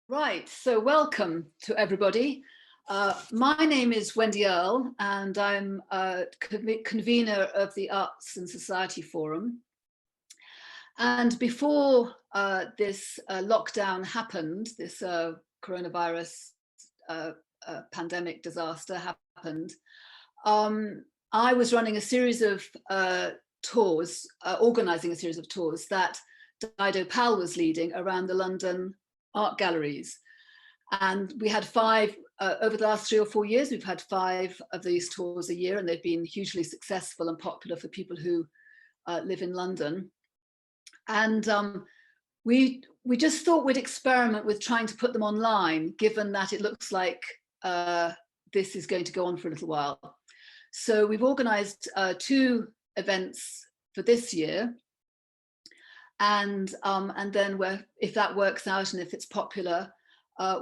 Right, so welcome to everybody. My name is Wendy Earle and I'm a convener of the Arts and Society Forum. And before this lockdown happened, this coronavirus pandemic disaster happened, I was running a series of tours, organising a series of tours that Dido Powell was leading around the London art galleries. And we had five, over the last 3 or 4 years, we've had 5 of these tours a year, and they've been hugely successful and popular for people who live in London. And we just thought we'd experiment with trying to put them online, given that it looks like this is going to go on for a little while. So we've organised 2 events for this year. And then if that works out and if it's popular,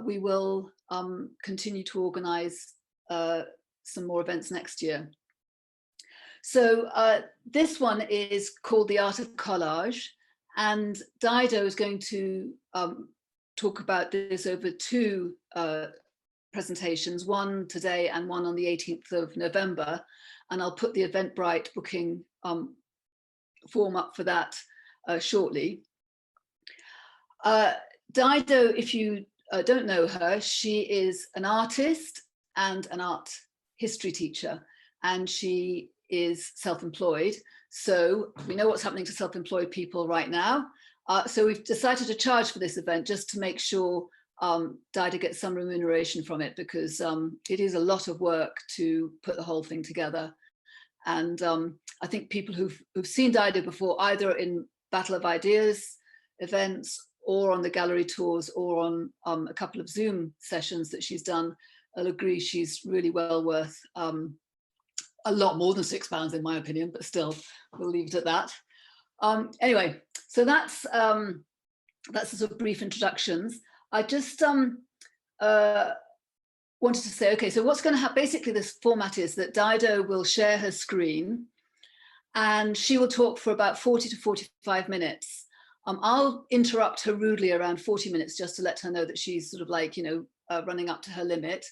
we will continue to organise some more events next year. So this one is called The Art of Collage, and Dido is going to talk about this over 2 presentations, one today and one on the 18th of November, and I'll put the Eventbrite booking form up for that shortly. Dido, if you don't know her, she is an artist and an art history teacher, and she is self-employed. So we know what's happening to self-employed people right now. So we've decided to charge for this event just to make sure Dido gets some remuneration from it, because it is a lot of work to put the whole thing together. And I think people who've seen Dido before, either in Battle of Ideas events or on the gallery tours or on a couple of Zoom sessions that she's done, will agree she's really well worth a lot more than £6 in my opinion, but still we'll leave it at that. Anyway, so that's the sort of brief introductions. I just wanted to say, okay, so what's going to happen, basically this format is that Dido will share her screen and she will talk for about 40 to 45 minutes. I'll interrupt her rudely around 40 minutes just to let her know that she's sort of like, running up to her limit.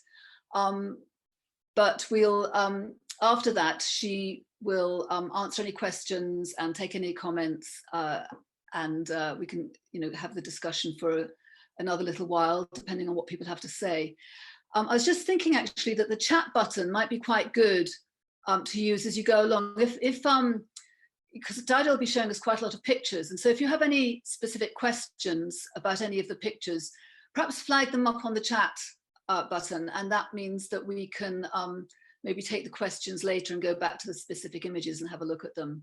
But we'll, after that, she will answer any questions and take any comments, and we can, have the discussion for another little while, depending on what people have to say. I was just thinking actually that the chat button might be quite good to use as you go along. Because Dido will be showing us quite a lot of pictures, and so if you have any specific questions about any of the pictures, perhaps flag them up on the chat button, and that means that we can maybe take the questions later and go back to the specific images and have a look at them.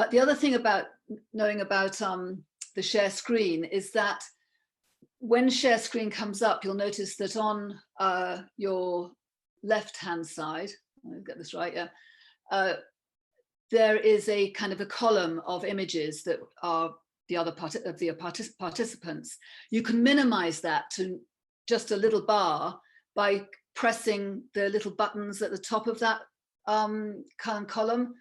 The other thing about knowing about the share screen is that when share screen comes up, you'll notice that on your left-hand side, I'll get this right, yeah, there is a kind of a column of images that are the other participants. You can minimize that to just a little bar by pressing the little buttons at the top of that column,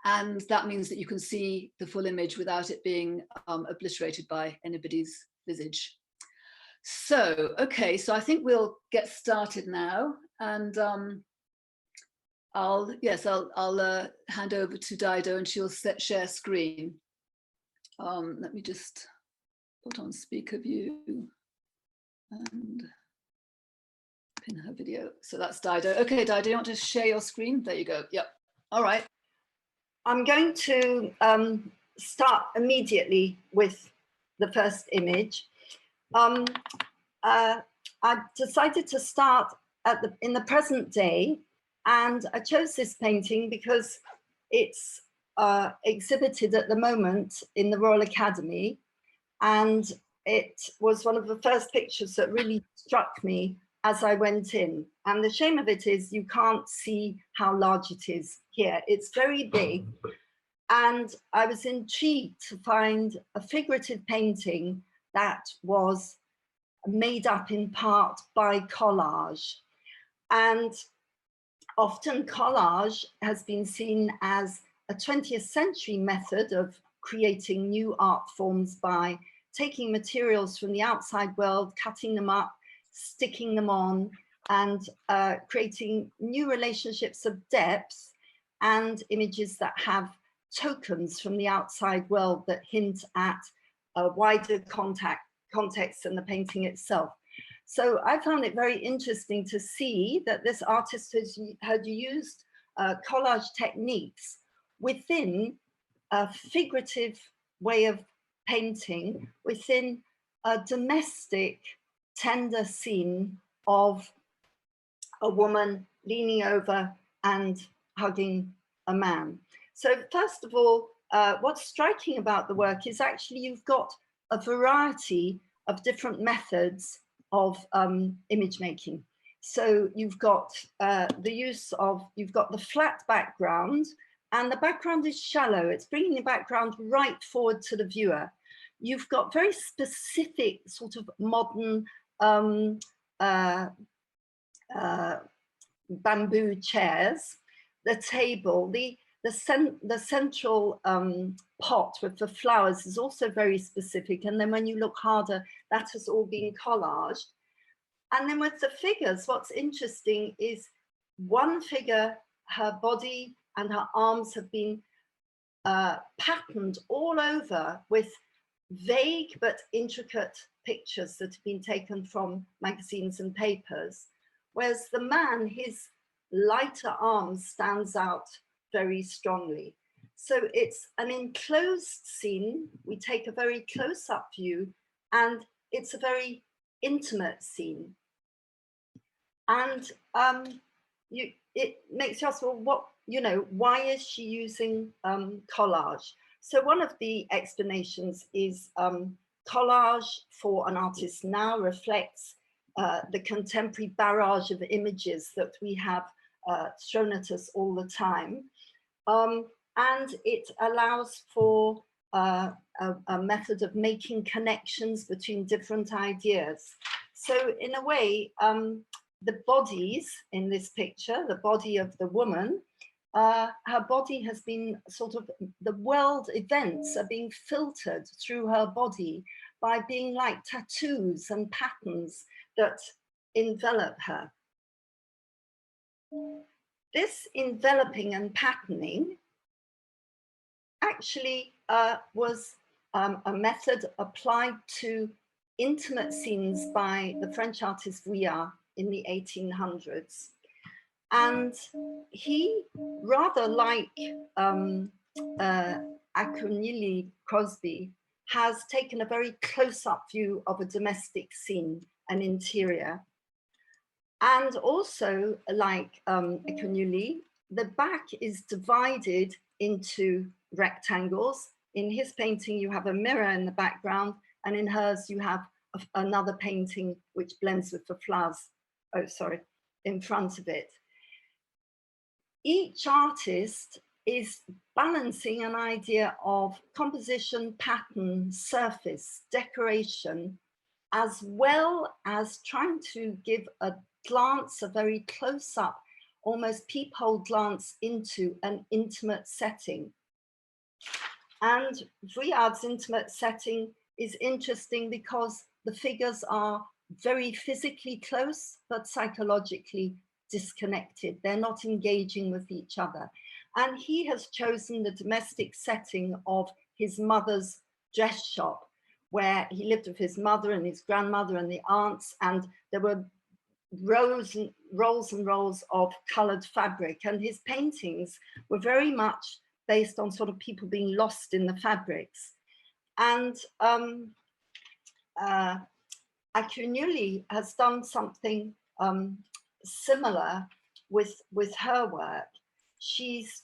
and that means that you can see the full image without it being obliterated by anybody's visage. So, okay, so I think we'll get started now, and I'll hand over to Dido and she'll share screen. Let me just put on speaker view and pin her video. So that's Dido. Okay, Dido, you want to share your screen? There you go. Yep. All right. I'm going to start immediately with the first image. I decided to start in the present day, and I chose this painting because it's exhibited at the moment in the Royal Academy, and it was one of the first pictures that really struck me as I went in. And the shame of it is you can't see how large it is here. It's very big. And I was intrigued to find a figurative painting that was made up in part by collage. And often collage has been seen as a 20th century method of creating new art forms by taking materials from the outside world, cutting them up, sticking them on, and creating new relationships of depth and images that have tokens from the outside world that hint at a wider context than the painting itself. So I found it very interesting to see that this artist had used collage techniques within a figurative way of painting, within a domestic, tender scene of a woman leaning over and hugging a man. So first of all, what's striking about the work is actually you've got a variety of different methods of image making. So you've got you've got the flat background, and the background is shallow. It's bringing the background right forward to the viewer. You've got very specific sort of modern bamboo chairs, the table, the central pot with the flowers is also very specific. And then when you look harder, that has all been collaged. And then with the figures, what's interesting is one figure, her body and her arms have been patterned all over with vague but intricate pictures that have been taken from magazines and papers. Whereas the man, his lighter arms stands out very strongly. So it's an enclosed scene. We take a very close-up view, and it's a very intimate scene. And it makes you ask, well, why is she using collage? So one of the explanations is collage for an artist now reflects the contemporary barrage of images that we have thrown at us all the time. And it allows for a method of making connections between different ideas. So in a way, the bodies in this picture, the body of the woman, her body has been sort of, the world events are being filtered through her body by being like tattoos and patterns that envelop her. This enveloping and patterning actually was a method applied to intimate scenes by the French artist Vuillard in the 1800s. And he, rather like Akunyili Crosby, has taken a very close-up view of a domestic scene, an interior. And also, like Akunyili, the back is divided into rectangles. In his painting, you have a mirror in the background, and in hers, you have another painting which blends with the flowers, in front of it. Each artist is balancing an idea of composition, pattern, surface, decoration, as well as trying to give a glance, a very close-up, almost peephole glance into an intimate setting. And Vuillard's intimate setting is interesting because the figures are very physically close, but psychologically disconnected. They're not engaging with each other. And he has chosen the domestic setting of his mother's dress shop, where he lived with his mother and his grandmother and the aunts, and there were rolls and rolls of colored fabric. And his paintings were very much based on sort of people being lost in the fabrics. And Akunyili has done something similar with her work. She's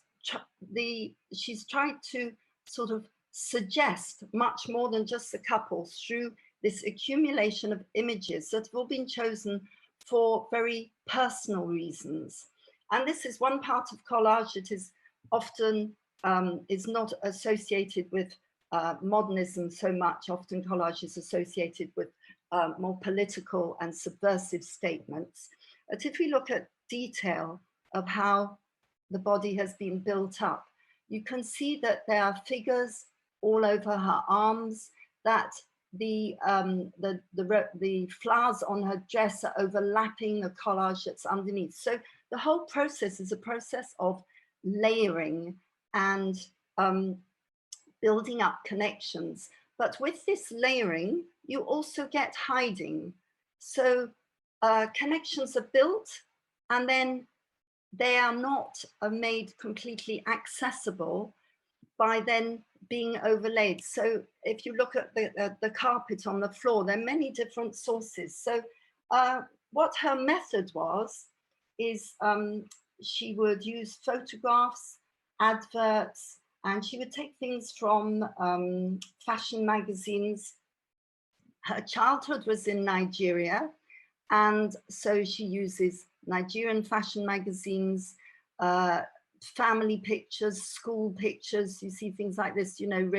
tried to sort of suggest much more than just the couples through this accumulation of images that have all been chosen for very personal reasons. And this is one part of collage that is often is not associated with modernism so much. Often collage is associated with more political and subversive statements. But if we look at detail of how the body has been built up, you can see that there are figures all over her arms, that the flowers on her dress are overlapping the collage that's underneath. So the whole process is a process of layering and building up connections. But with this layering, you also get hiding. So connections are built and then they are not made completely accessible by then being overlaid. So if you look at the carpet on the floor, there are many different sources. So what her method was, is she would use photographs, adverts, and she would take things from fashion magazines. Her childhood was in Nigeria, and so she uses Nigerian fashion magazines, family pictures, school pictures. You see things like this, you know,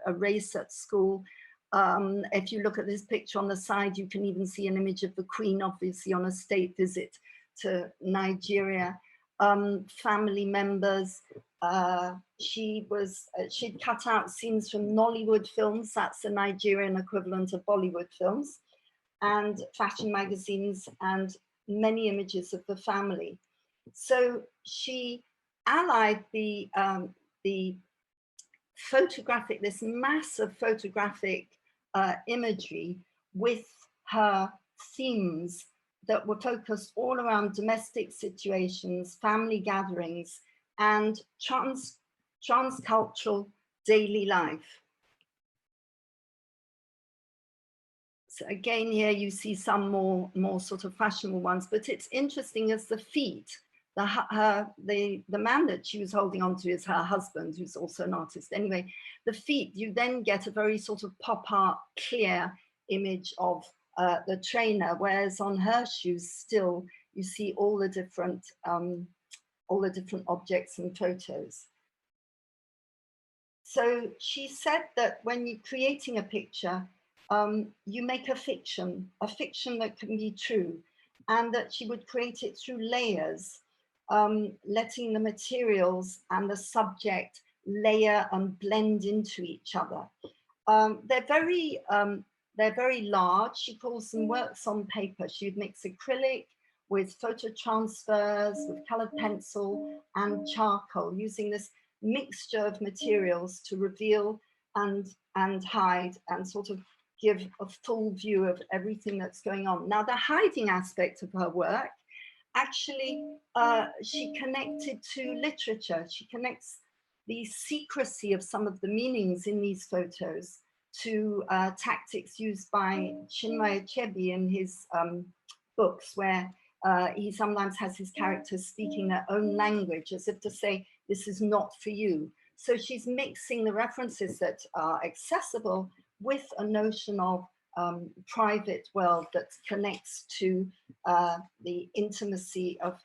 a race at school. If you look at this picture on the side, you can even see an image of the Queen, obviously on a state visit to Nigeria. Family members. She'd cut out scenes from Nollywood films, that's the Nigerian equivalent of Bollywood films, and fashion magazines, and many images of the family. So she allied the photographic, this massive photographic imagery with her themes that were focused all around domestic situations, family gatherings, and transcultural daily life. So again, here you see some more sort of fashionable ones, but it's interesting as the feet. The man that she was holding on to is her husband, who's also an artist. Anyway, the feet, you then get a very sort of pop art, clear image of the trainer, whereas on her shoes still you see all the different objects and photos. So she said that when you're creating a picture, you make a fiction that can be true, and that she would create it through layers, letting the materials and the subject layer and blend into each other. They're very large. She calls them works on paper. She'd mix acrylic with photo transfers, with colored pencil and charcoal, using this mixture of materials to reveal and hide and sort of give a full view of everything that's going on. Now, the hiding aspect of her work, actually, she connected to literature. She connects the secrecy of some of the meanings in these photos to tactics used by Chinua Achebe in his books, where he sometimes has his characters speaking their own language, as if to say, this is not for you. So she's mixing the references that are accessible with a notion of private world that connects to the intimacy of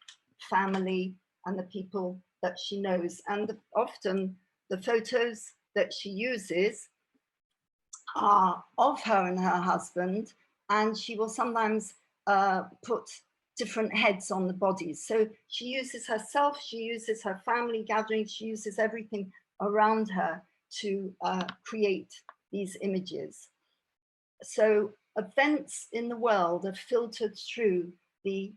family and the people that she knows. And often the photos that she uses are of her and her husband, and she will sometimes put different heads on the bodies. So she uses herself, she uses her family gatherings, she uses everything around her to create these images. So events in the world are filtered through the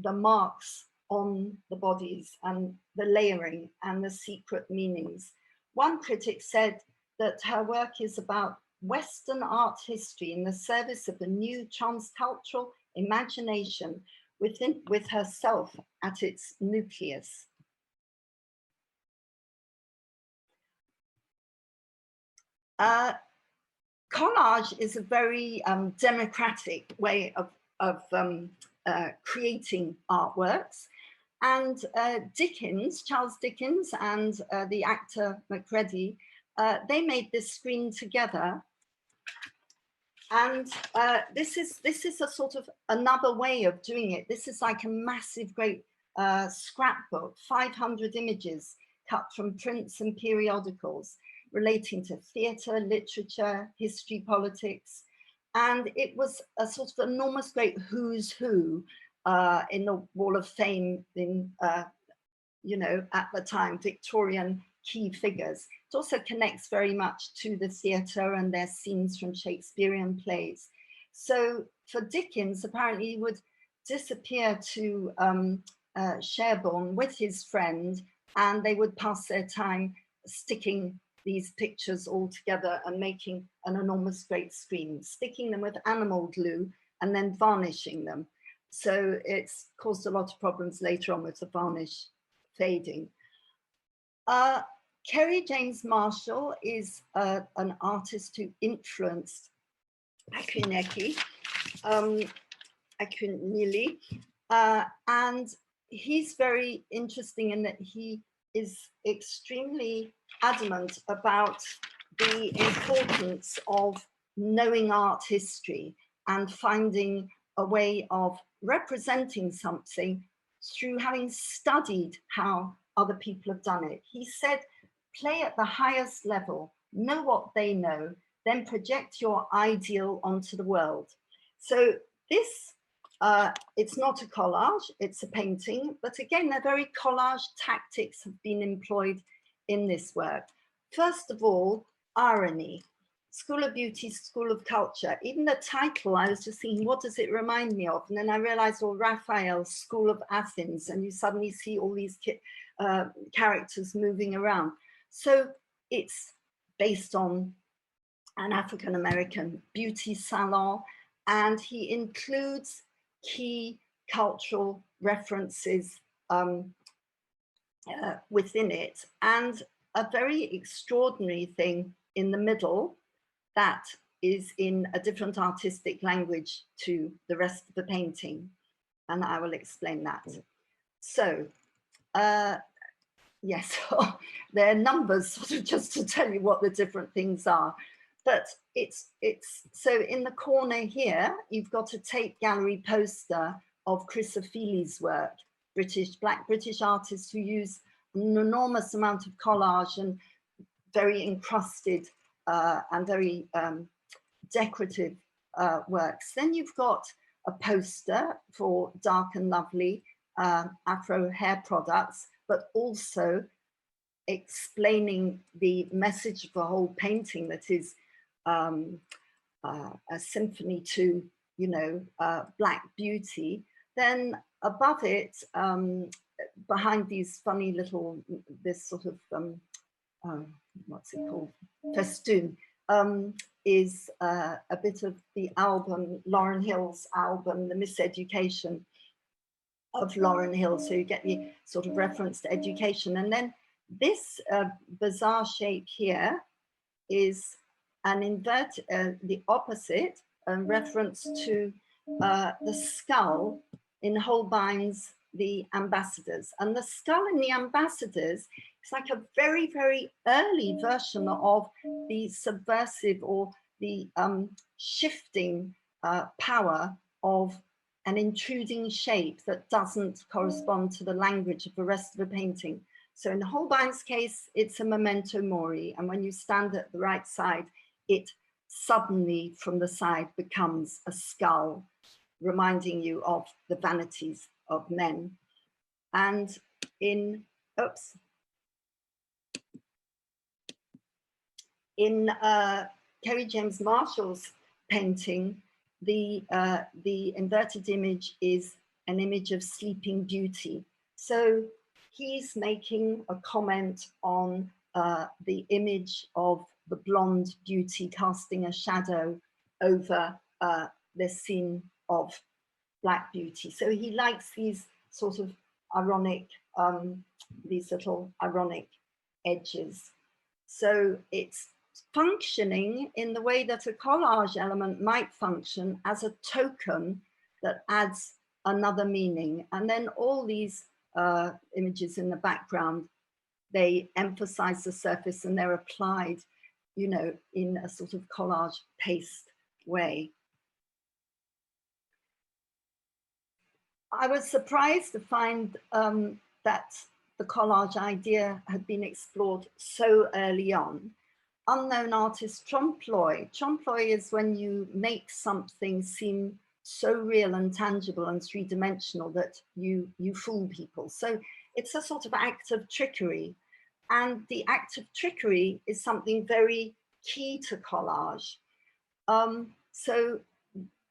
marks on the bodies and the layering and the secret meanings. One critic said that her work is about Western art history in the service of a new transcultural imagination with herself at its nucleus. Collage is a very democratic way of creating artworks. And Dickens, Charles Dickens, and the actor Macready, they made this screen together. And this is a sort of another way of doing it. This is like a massive, great scrapbook, 500 images cut from prints and periodicals relating to theatre, literature, history, politics. And it was a sort of enormous, great who's who in the Wall of Fame in, you know, at the time, Victorian key figures. It also connects very much to the theatre and their scenes from Shakespearean plays. So for Dickens, apparently he would disappear to Sherborne with his friend, and they would pass their time sticking these pictures all together and making an enormous great screen, sticking them with animal glue and then varnishing them. So it's caused a lot of problems later on with the varnish fading. Kerry James Marshall is an artist who influenced Akunyili, and he's very interesting in that he is extremely adamant about the importance of knowing art history and finding a way of representing something through having studied how other people have done it. He said, play at the highest level, know what they know, then project your ideal onto the world. So this, it's not a collage, it's a painting, but again, the very collage tactics have been employed in this work. First of all, irony. School of Beauty, School of Culture. Even the title, I was just thinking, what does it remind me of? And then I realized, well, Raphael, School of Athens, and you suddenly see all these characters moving around. So it's based on an African-American beauty salon, and he includes key cultural references within it, and a very extraordinary thing in the middle that is in a different artistic language to the rest of the painting, and I will explain that. So, yes, there are numbers sort of just to tell you what the different things are, but it's so in the corner here, you've got a tape gallery poster of Chrysophili's work, Black British artist who used an enormous amount of collage and very encrusted and very decorative works. Then you've got a poster for Dark and Lovely Afro hair products, but also explaining the message of the whole painting, that is a symphony to, you know, Black beauty. Then above it, behind these funny little, this sort of, what's it called, festoon, is a bit of the album, Lauryn Hill's album, The Miseducation of Lauryn Hill. So you get the sort of reference to education. And then this bizarre shape here is an the opposite, reference to the skull in Holbein's The Ambassadors. And the skull in The Ambassadors is like a very, very early version of the subversive or the shifting power of an intruding shape that doesn't correspond to the language of the rest of the painting. So in Holbein's case, it's a memento mori. And when you stand at the right side, it suddenly from the side becomes a skull, reminding you of the vanities of men. And in, in Kerry James Marshall's painting, the inverted image is an image of Sleeping Beauty. So he's making a comment on the image of the blonde beauty casting a shadow over the scene of Black beauty. So he likes these sort of ironic, these little ironic edges. So it's functioning in the way that a collage element might function as a token that adds another meaning. And then all these images in the background, they emphasize the surface and they're applied, you know, in a sort of collage paste way. I was surprised to find that the collage idea had been explored so early on. Unknown artist Trompe. Trompe is when you make something seem so real and tangible and three-dimensional that you fool people. So it's a sort of act of trickery. And the act of trickery is something very key to collage. So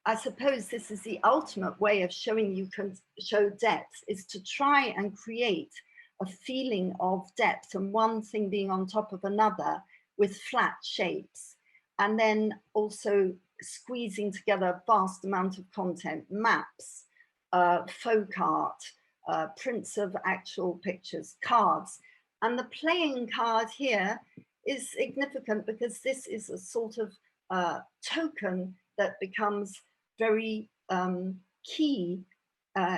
I suppose this is the ultimate way of showing you can show depth, is to try and create a feeling of depth and one thing being on top of another with flat shapes. And then also squeezing together a vast amount of content, maps, folk art, prints of actual pictures, cards. And the playing card here is significant because this is a sort of token that becomes very key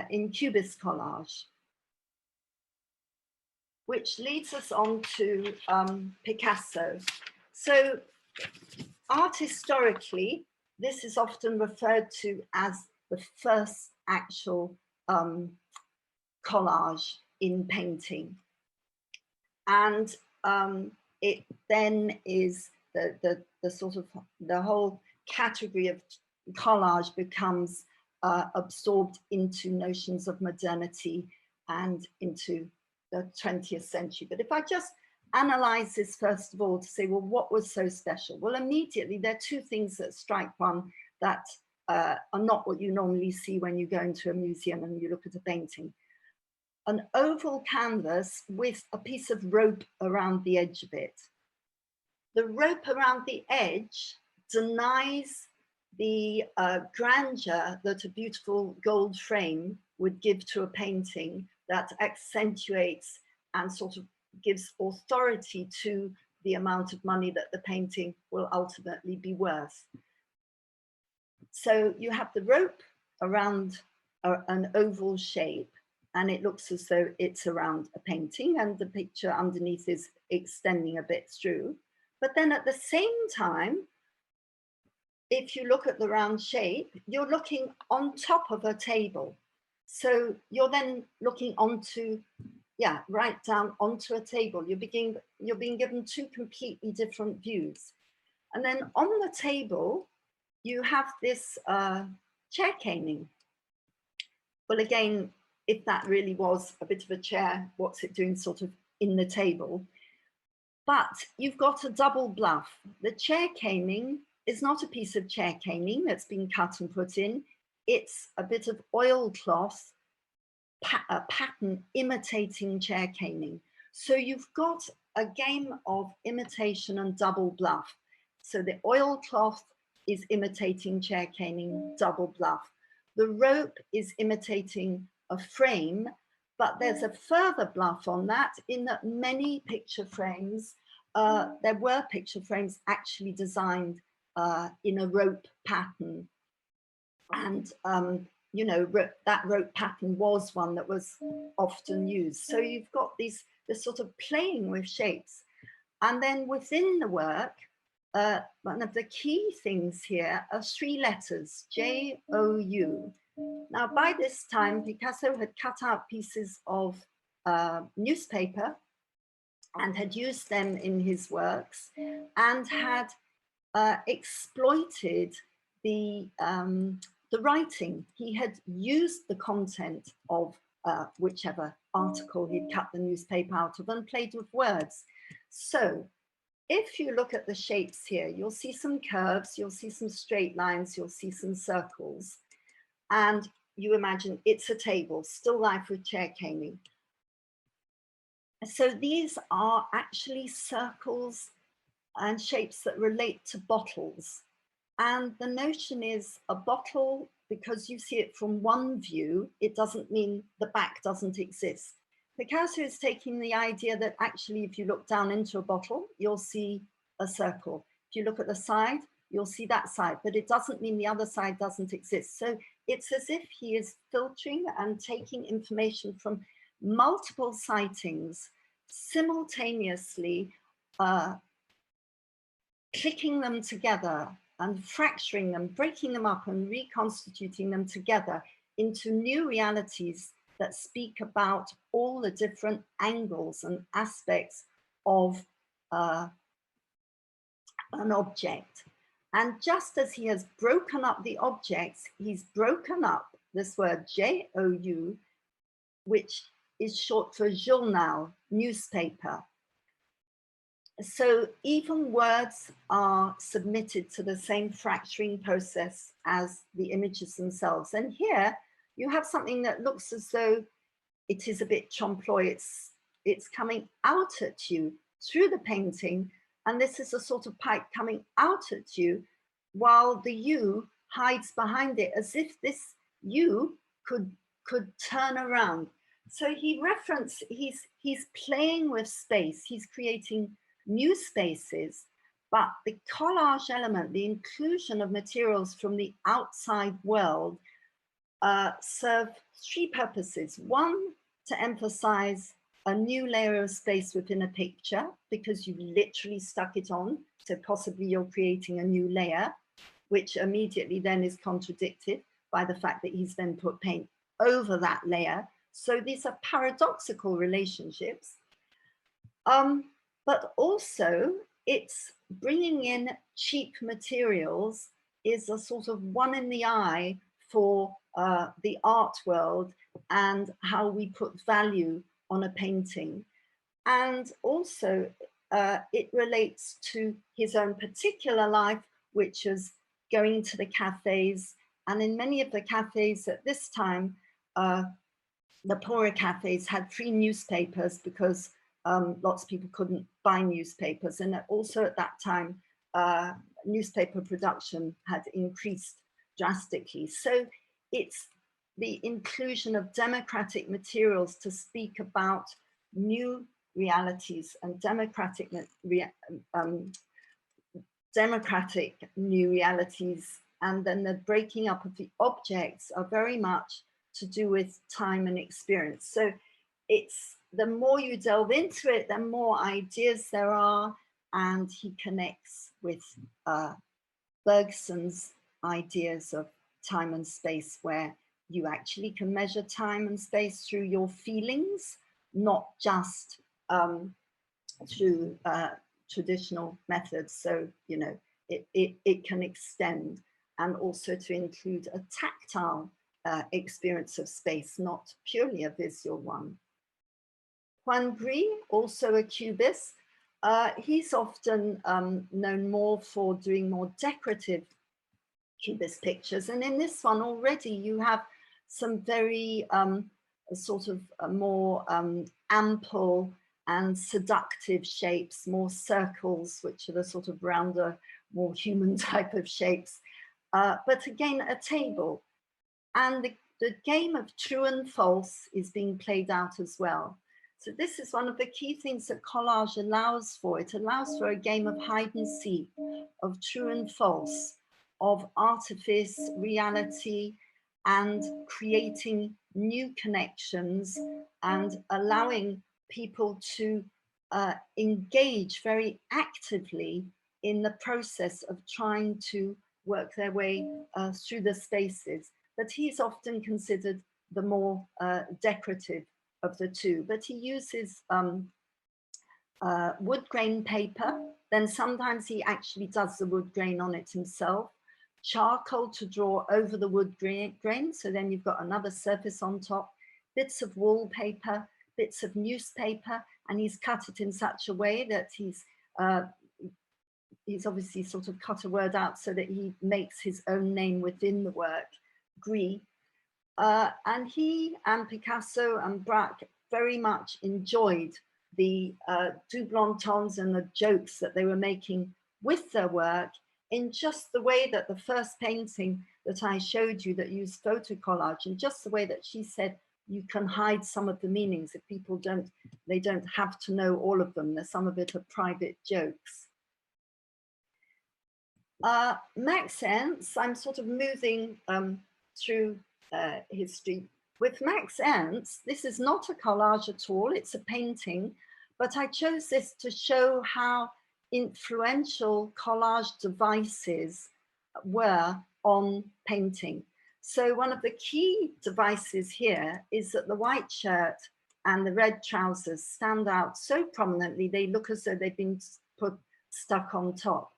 in Cubist collage. Which leads us on to Picasso. So art historically, this is often referred to as the first actual collage in painting. And it then is the sort of, the whole category of collage becomes absorbed into notions of modernity and into the 20th century. But if I just analyze this first of all to say, well, what was so special? Well, immediately there are two things that strike one that are not what you normally see when you go into a museum and you look at a painting. An oval canvas with a piece of rope around the edge of it. The rope around the edge denies the grandeur that a beautiful gold frame would give to a painting, that accentuates and sort of gives authority to the amount of money that the painting will ultimately be worth. So you have the rope around an oval shape, and it looks as though it's around a painting, and the picture underneath is extending a bit through. But then at the same time, if you look at the round shape, you're looking on top of a table. So you're then looking onto, yeah, right down onto a table. You're being given two completely different views. And then on the table, you have this chair caning. Well, again, if that really was a bit of a chair, what's it doing sort of in the table? But you've got a double bluff. The chair caning is not a piece of chair caning that's been cut and put in. It's a bit of oilcloth, a pattern imitating chair caning. So you've got a game of imitation and double bluff. So the oilcloth is imitating chair caning, double bluff. The rope is imitating a frame, but there's a further bluff on that in that many picture frames, there were picture frames actually designed in a rope pattern. And, you know, that rope pattern was one that was often used. So you've got this sort of playing with shapes. And then within the work, one of the key things here are three letters, J-O-U. Now, by this time, Picasso had cut out pieces of newspaper and had used them in his works and had exploited the writing. He had used the content of whichever article he'd cut the newspaper out of and played with words. So if you look at the shapes here, you'll see some curves, you'll see some straight lines, you'll see some circles. And you imagine it's a table, still life with chair caning. So these are actually circles and shapes that relate to bottles. And the notion is a bottle, because you see it from one view, it doesn't mean the back doesn't exist. Picasso is taking the idea that actually if you look down into a bottle, you'll see a circle. If you look at the side, you'll see that side, but it doesn't mean the other side doesn't exist. So it's as if he is filtering and taking information from multiple sightings, simultaneously clicking them together and fracturing them, breaking them up and reconstituting them together into new realities that speak about all the different angles and aspects of an object. And just as he has broken up the objects, he's broken up this word J-O-U, which is short for journal, newspaper. So even words are submitted to the same fracturing process as the images themselves. And here you have something that looks as though it is a bit trompe-l'oeil. It's coming out at you through the painting, and this is a sort of pipe coming out at you, while the you hides behind it, as if this you could turn around. So he's playing with space. He's creating new spaces, but the collage element, the inclusion of materials from the outside world, serve three purposes. One, to emphasize a new layer of space within a picture, because you literally stuck it on, so possibly you're creating a new layer, which immediately then is contradicted by the fact that he's then put paint over that layer. So these are paradoxical relationships. But also it's bringing in cheap materials is a sort of one in the eye for the art world and how we put value on a painting. And also it relates to his own particular life, which is going to the cafes. And in many of the cafes at this time, the poorer cafes had free newspapers because lots of people couldn't buy newspapers. And also at that time, newspaper production had increased drastically. So it's the inclusion of democratic materials to speak about new realities and democratic new realities. And then the breaking up of the objects are very much to do with time and experience. So it's the more you delve into it, the more ideas there are, and he connects with Bergson's ideas of time and space, where you actually can measure time and space through your feelings, not just through traditional methods. So, you know, it can extend, and also to include a tactile experience of space, not purely a visual one. Juan, also a cubist, he's often known more for doing more decorative cubist pictures. And in this one already you have some very sort of more ample and seductive shapes, more circles, which are the sort of rounder, more human type of shapes. But again, a table. And the game of true and false is being played out as well. So this is one of the key things that collage allows for. It allows for a game of hide and seek, of true and false, of artifice, reality, and creating new connections and allowing people to engage very actively in the process of trying to work their way through the spaces. But he's often considered the more decorative of the two. But he uses wood grain paper. Then sometimes he actually does the wood grain on it himself. Charcoal to draw over the wood grain. So then you've got another surface on top. Bits of wallpaper, bits of newspaper, and he's cut it in such a way that he's obviously sort of cut a word out so that he makes his own name within the work, Gris. And he and Picasso and Braque very much enjoyed the double entendres and the jokes that they were making with their work, in just the way that the first painting that I showed you that used photo collage, in just the way that she said, you can hide some of the meanings if people don't, they don't have to know all of them. There's some of it are private jokes. Max Ernst, I'm sort of moving through history. With Max Ernst, this is not a collage at all, it's a painting, but I chose this to show how influential collage devices were on painting. So one of the key devices here is that the white shirt and the red trousers stand out so prominently, they look as though they've been stuck on top.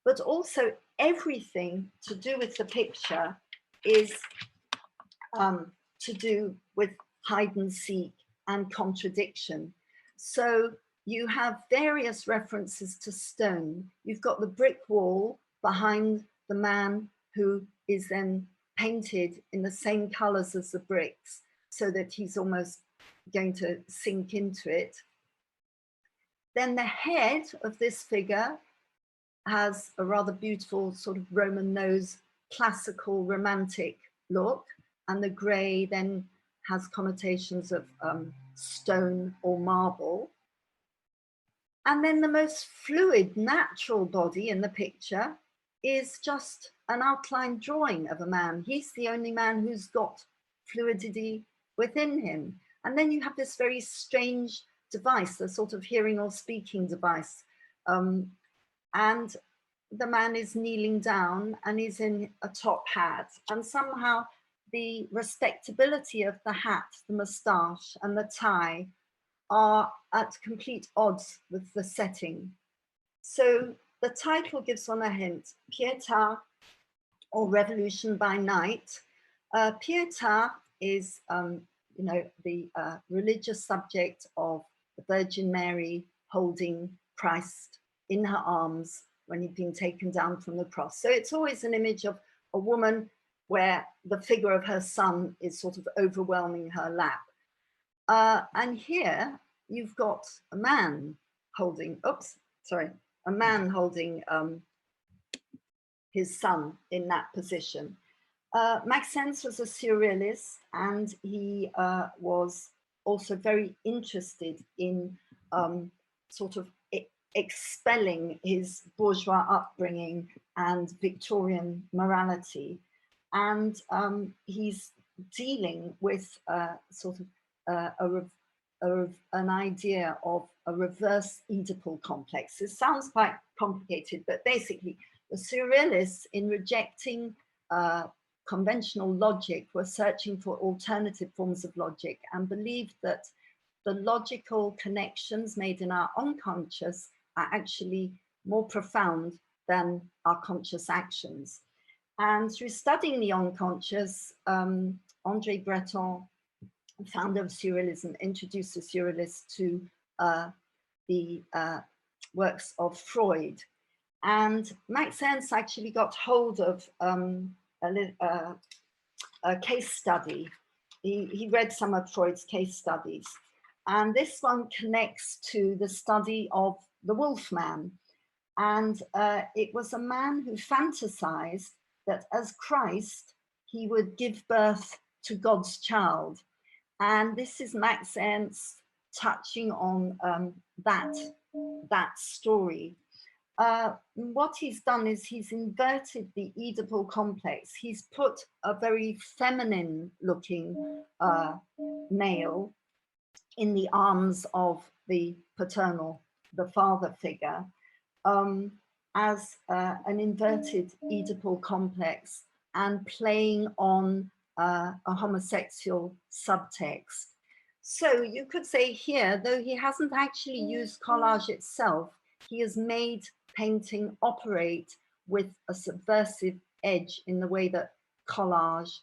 But also everything to do with the picture is to do with hide and seek and contradiction. So you have various references to stone. You've got the brick wall behind the man who is then painted in the same colors as the bricks, so that he's almost going to sink into it. Then the head of this figure has a rather beautiful sort of Roman nose, classical romantic look, and the grey then has connotations of stone or marble. And then the most fluid, natural body in the picture is just an outline drawing of a man. He's the only man who's got fluidity within him. And then you have this very strange device, a sort of hearing or speaking device. And the man is kneeling down and he's in a top hat. And somehow the respectability of the hat, the moustache and the tie are at complete odds with the setting. So the title gives one a hint, Pieta, or Revolution by Night. Pieta is, you know, the religious subject of the Virgin Mary holding Christ in her arms when he'd been taken down from the cross. So it's always an image of a woman where the figure of her son is sort of overwhelming her lap. And here you've got a man holding, a man holding his son in that position. Maxence was a surrealist, and he was also very interested in sort of expelling his bourgeois upbringing and Victorian morality. And he's dealing with sort of an idea of a reverse Oedipal complex. It sounds quite complicated, but basically the surrealists, in rejecting conventional logic, were searching for alternative forms of logic and believed that the logical connections made in our unconscious are actually more profound than our conscious actions. And through studying the unconscious, André Breton, founder of Surrealism, introduced the Surrealists to the works of Freud. And Maxence actually got hold of a case study. He read some of Freud's case studies. And this one connects to the study of the Wolfman. And it was a man who fantasized that as Christ, he would give birth to God's child. And this is Maxence touching on that story. What he's done is he's inverted the Oedipal complex. He's put a very feminine looking male in the arms of the father figure, as an inverted Oedipal complex and playing on a homosexual subtext. So you could say here, though he hasn't actually used collage itself, he has made painting operate with a subversive edge in the way that collage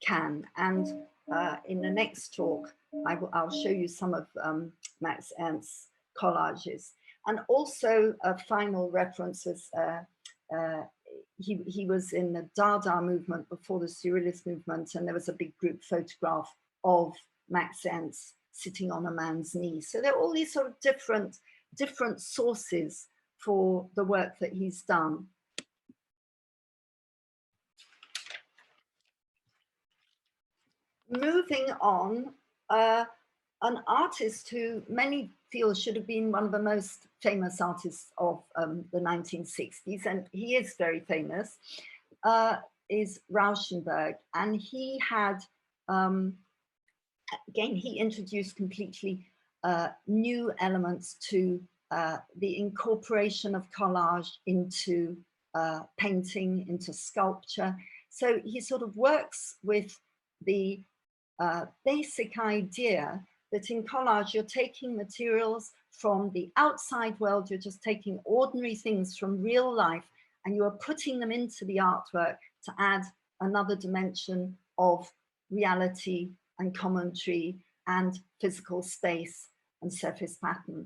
can. And in the next talk, I'll show you some of Max Ernst's collages. And also a final reference is he was in the Dada movement before the Surrealist movement, and there was a big group photograph of Max Ernst sitting on a man's knee. So there are all these sort of different sources for the work that he's done. Moving on, an artist who many feel should have been one of the most famous artists of the 1960s, and he is very famous, is Rauschenberg. And he had, again, he introduced completely new elements to the incorporation of collage into painting, into sculpture. So he sort of works with the basic idea that in collage, you're taking materials from the outside world, you're just taking ordinary things from real life, and you are putting them into the artwork to add another dimension of reality and commentary and physical space and surface pattern.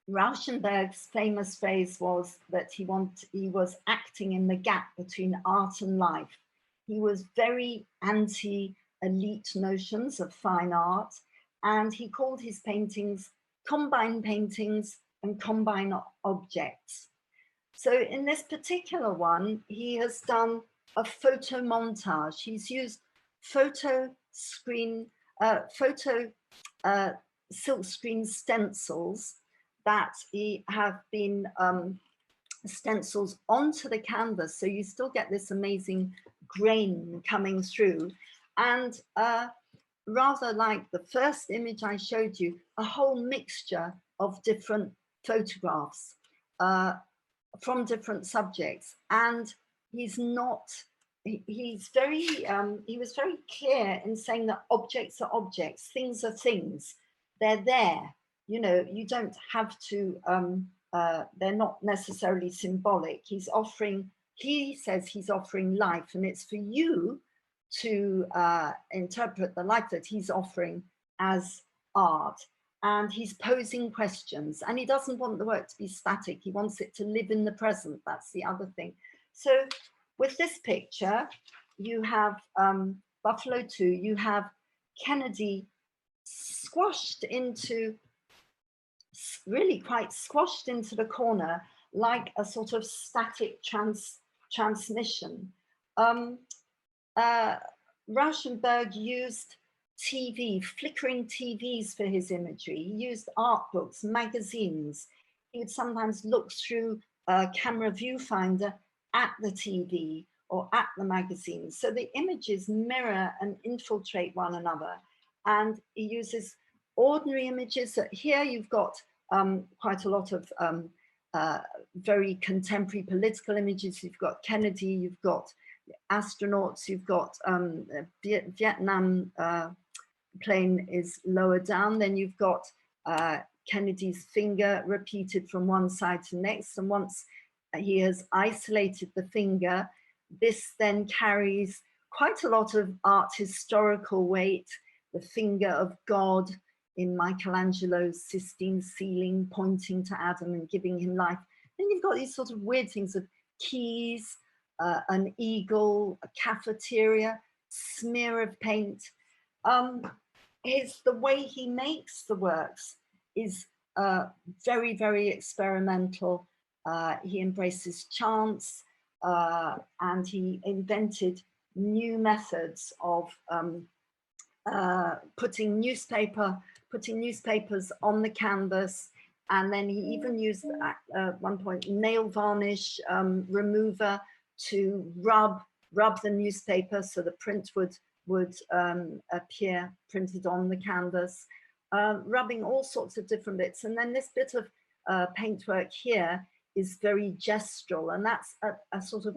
Rauschenberg's famous phrase was that he was acting in the gap between art and life. He was very anti-elite notions of fine art, and he called his paintings combine paintings and combine objects. So in this particular one, he has done a photo montage. He's used silk screen stencils that have been stencils onto the canvas. So you still get this amazing grain coming through. And rather like the first image I showed you, a whole mixture of different photographs from different subjects. And he was very clear in saying that objects are objects, things are things, they're there. You know, you don't have to, they're not necessarily symbolic. He says he's offering life, and it's for you to interpret the life that he's offering as art. And he's posing questions, and he doesn't want the work to be static. He wants it to live in the present. That's the other thing. So with this picture, you have Buffalo 2, you have Kennedy squashed into, really quite squashed into the corner, like a sort of static transmission. Rauschenberg used TV, flickering TVs for his imagery. He used art books, magazines. He would sometimes look through a camera viewfinder at the TV or at the magazine. So the images mirror and infiltrate one another. And he uses ordinary images. Here you've got quite a lot of very contemporary political images. You've got Kennedy, you've got astronauts, you've got Vietnam plane is lower down. Then you've got Kennedy's finger repeated from one side to next. And once he has isolated the finger, this then carries quite a lot of art historical weight. The finger of God in Michelangelo's Sistine ceiling, pointing to Adam and giving him life. Then you've got these sort of weird things of keys, an eagle, a cafeteria, smear of paint. The way he makes the works is very, very experimental. He embraces chance, and he invented new methods of putting newspapers on the canvas. And then he even used at one point nail varnish remover to rub the newspaper so the print would appear printed on the canvas, rubbing all sorts of different bits. And then this bit of paintwork here is very gestural, and that's a sort of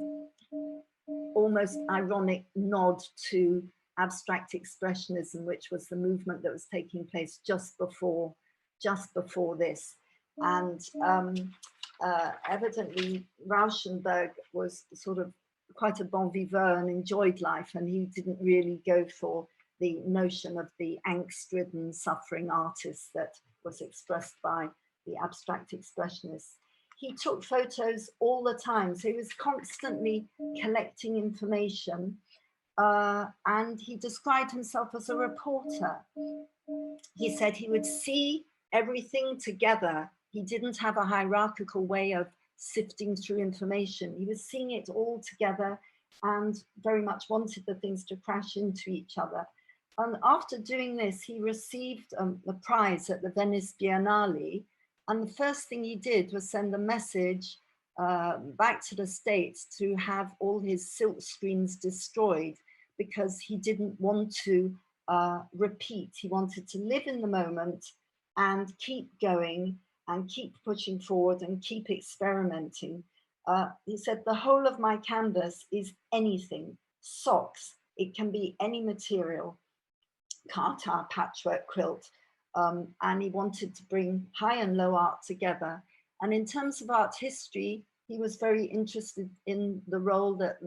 almost ironic nod to abstract expressionism, which was the movement that was taking place just before this. And evidently Rauschenberg was sort of quite a bon vivant and enjoyed life, and he didn't really go for the notion of the angst-ridden suffering artist that was expressed by the abstract expressionists. He took photos all the time, so he was constantly collecting information, and he described himself as a reporter. He said he would see everything together. He didn't have a hierarchical way of sifting through information. He was seeing it all together and very much wanted the things to crash into each other. And after doing this, he received the prize at the Venice Biennale. And the first thing he did was send a message back to the States to have all his silk screens destroyed, because he didn't want to repeat. He wanted to live in the moment and keep going and keep pushing forward and keep experimenting. He said, the whole of my canvas is anything, socks, it can be any material, tartar, patchwork, quilt. And he wanted to bring high and low art together. And in terms of art history, he was very interested in the role that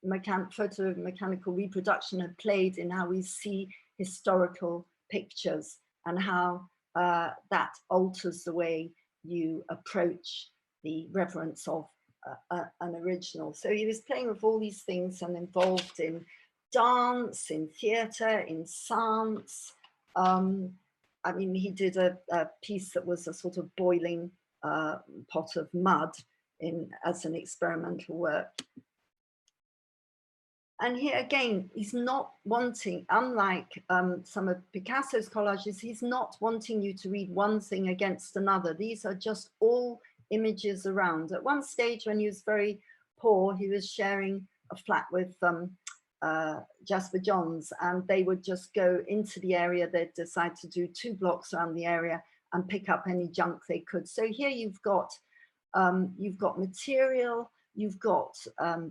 photomechanical reproduction had played in how we see historical pictures, and how that alters the way you approach the reverence of an original. So he was playing with all these things and involved in dance, in theatre, in science. I mean, he did a piece that was a sort of boiling pot of mud as an experimental work. And here again, he's not wanting, unlike some of Picasso's collages, he's not wanting you to read one thing against another. These are just all images around. At one stage when he was very poor, he was sharing a flat with Jasper Johns, and they would just go into the area. They'd decide to do 2 blocks around the area and pick up any junk they could. So here you've got material, you've got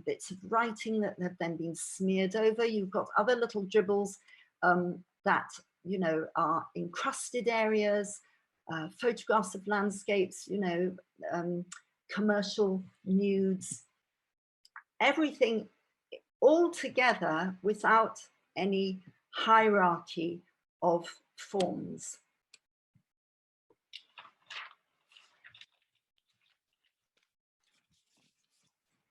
bits of writing that have then been smeared over. You've got other little dribbles that, you know, are encrusted areas, photographs of landscapes, you know, commercial nudes, everything all together without any hierarchy of forms.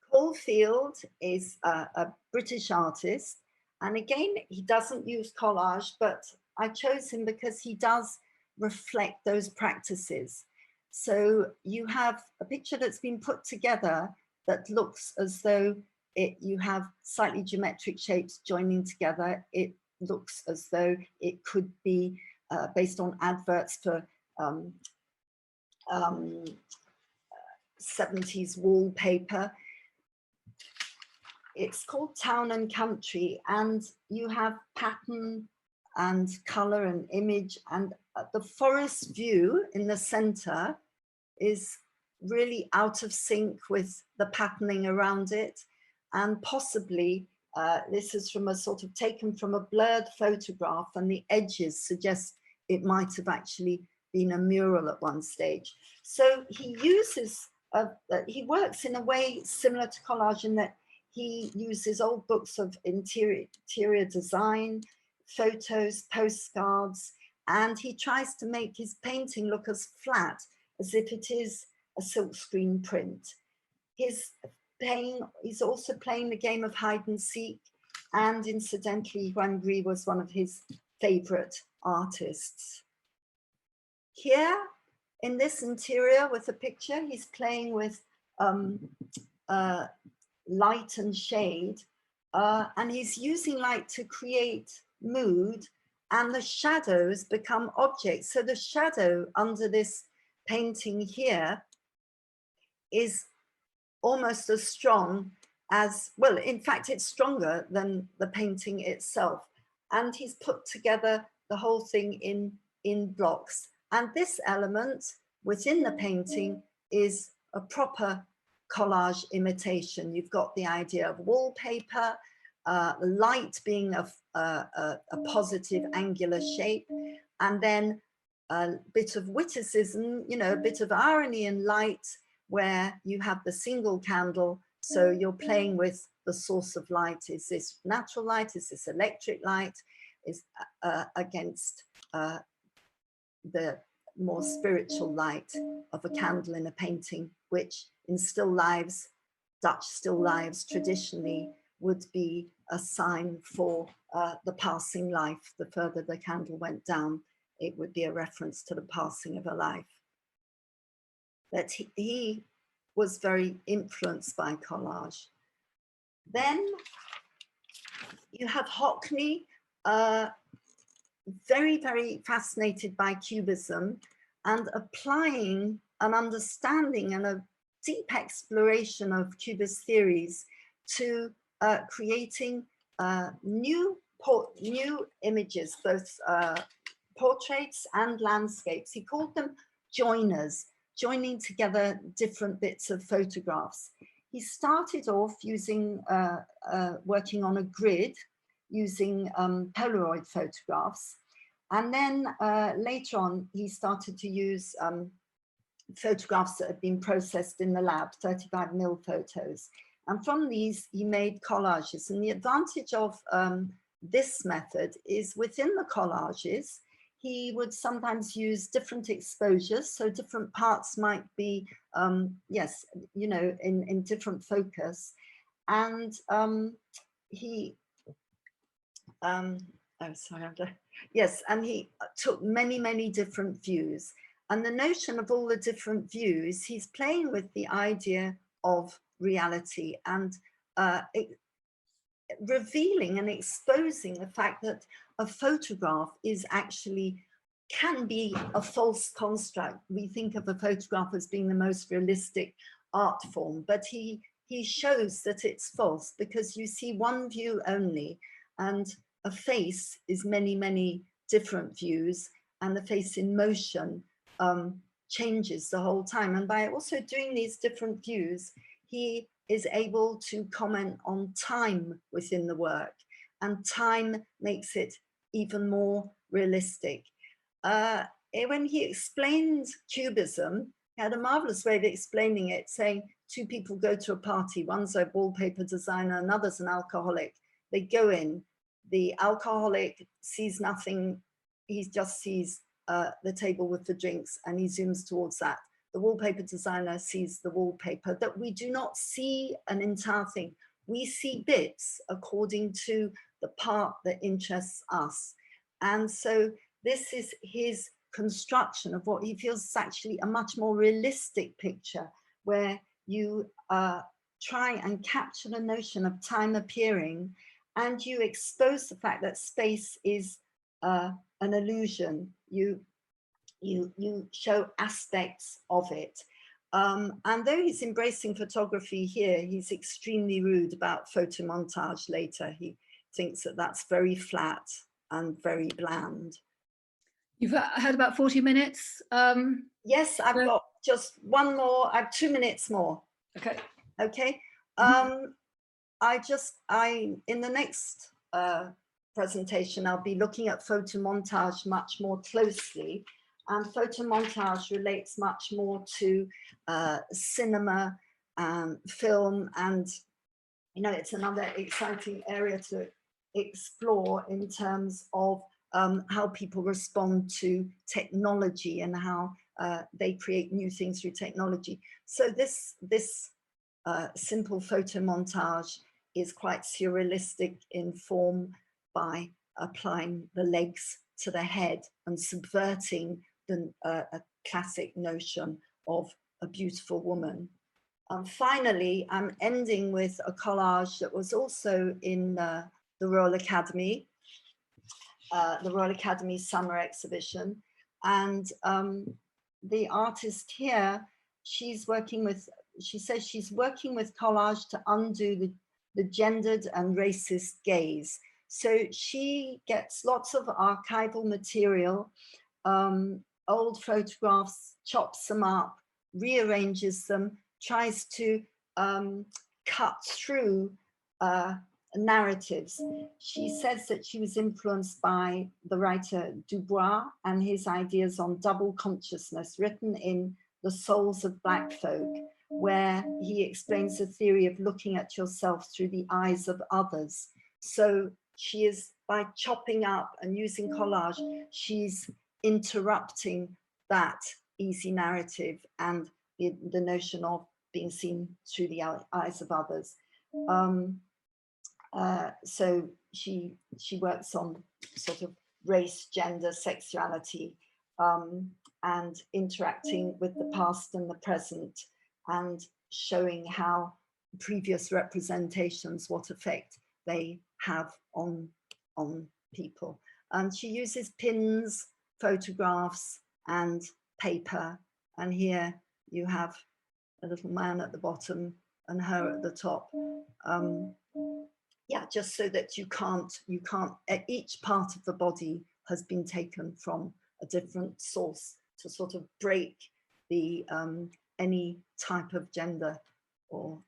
Caulfield is a British artist, and again, he doesn't use collage, but I chose him because he does reflect those practices. So you have a picture that's been put together that looks as though you have slightly geometric shapes joining together. It looks as though it could be based on adverts for 70s wallpaper. It's called Town and Country, and you have pattern and color and image, and the forest view in the center is really out of sync with the patterning around it. And possibly this is from a sort of taken from a blurred photograph, and the edges suggest it might have actually been a mural at one stage. So he uses, he works in a way similar to collage in that he uses old books of interior design, photos, postcards, and he tries to make his painting look as flat as if it is a silkscreen print. He's also playing the game of hide and seek, and incidentally, Juan was one of his favorite artists. Here, in this interior with a picture, he's playing with light and shade, and he's using light to create mood, and the shadows become objects. So the shadow under this painting here is almost as strong as, well, in fact, it's stronger than the painting itself. And he's put together the whole thing in blocks. And this element within the painting is a proper collage imitation. You've got the idea of wallpaper, light being a positive angular shape, and then a bit of witticism, you know, a bit of irony and light where you have the single candle. So you're playing with the source of light. Is this natural light? Is this electric light? Is against the more spiritual light of a candle in a painting, which in still lives, Dutch still lives traditionally would be a sign for the passing life. The further the candle went down, it would be a reference to the passing of a life. That he was very influenced by collage. Then you have Hockney, very, very fascinated by Cubism and applying an understanding and a deep exploration of Cubist theories to creating new images, both portraits and landscapes. He called them joiners, joining together different bits of photographs. He started off using, working on a grid, using Polaroid photographs. And then later on, he started to use photographs that had been processed in the lab, 35mm photos. And from these, he made collages. And the advantage of this method is within the collages, he would sometimes use different exposures, so different parts might be, yes, you know, in different focus. And oh, sorry, yes, and he took many, many different views. And the notion of all the different views, he's playing with the idea of reality and revealing and exposing the fact that a photograph is actually, can be a false construct. We think of a photograph as being the most realistic art form, but he shows that it's false because you see one view only, and a face is many, many different views, and the face in motion changes the whole time. And by also doing these different views, he is able to comment on time within the work, and time makes it even more realistic. When he explained Cubism, he had a marvelous way of explaining it, saying two people go to a party, one's a wallpaper designer, another's an alcoholic. They go in, the alcoholic sees nothing, he just sees the table with the drinks and he zooms towards that. The wallpaper designer sees the wallpaper, that we do not see an entire thing. We see bits according to the part that interests us. And so this is his construction of what he feels is actually a much more realistic picture, where you try and capture the notion of time appearing, and you expose the fact that space is an illusion. You show aspects of it. And though he's embracing photography here, he's extremely rude about photomontage later. He thinks that that's very flat and very bland. You've had about 40 minutes. Yes, I've got just one more. I have 2 minutes more. Okay. Okay. In the next presentation, I'll be looking at photomontage much more closely. And photomontage relates much more to cinema and film. And, you know, it's another exciting area to explore in terms of how people respond to technology and how they create new things through technology. So this simple photomontage is quite surrealistic in form by applying the legs to the head and subverting a classic notion of a beautiful woman. Finally, I'm ending with a collage that was also in the Royal Academy, the Royal Academy Summer Exhibition. And the artist here, she says she's working with collage to undo the gendered and racist gaze. So she gets lots of archival material, old photographs, chops them up, rearranges them, tries to cut through narratives. She says that she was influenced by the writer Dubois and his ideas on double consciousness, written in The Souls of Black Folk, where he explains the theory of looking at yourself through the eyes of others. So she is, by chopping up and using collage, she's interrupting that easy narrative and the notion of being seen through the eyes of others. So she works on sort of race, gender, sexuality, and interacting with the past and the present, and showing how previous representations, what effect they have on people. And she uses pins, photographs, and paper. And here you have a little man at the bottom and her at the top. Yeah, just so that you can't, each part of the body has been taken from a different source to sort of break the any type of gender or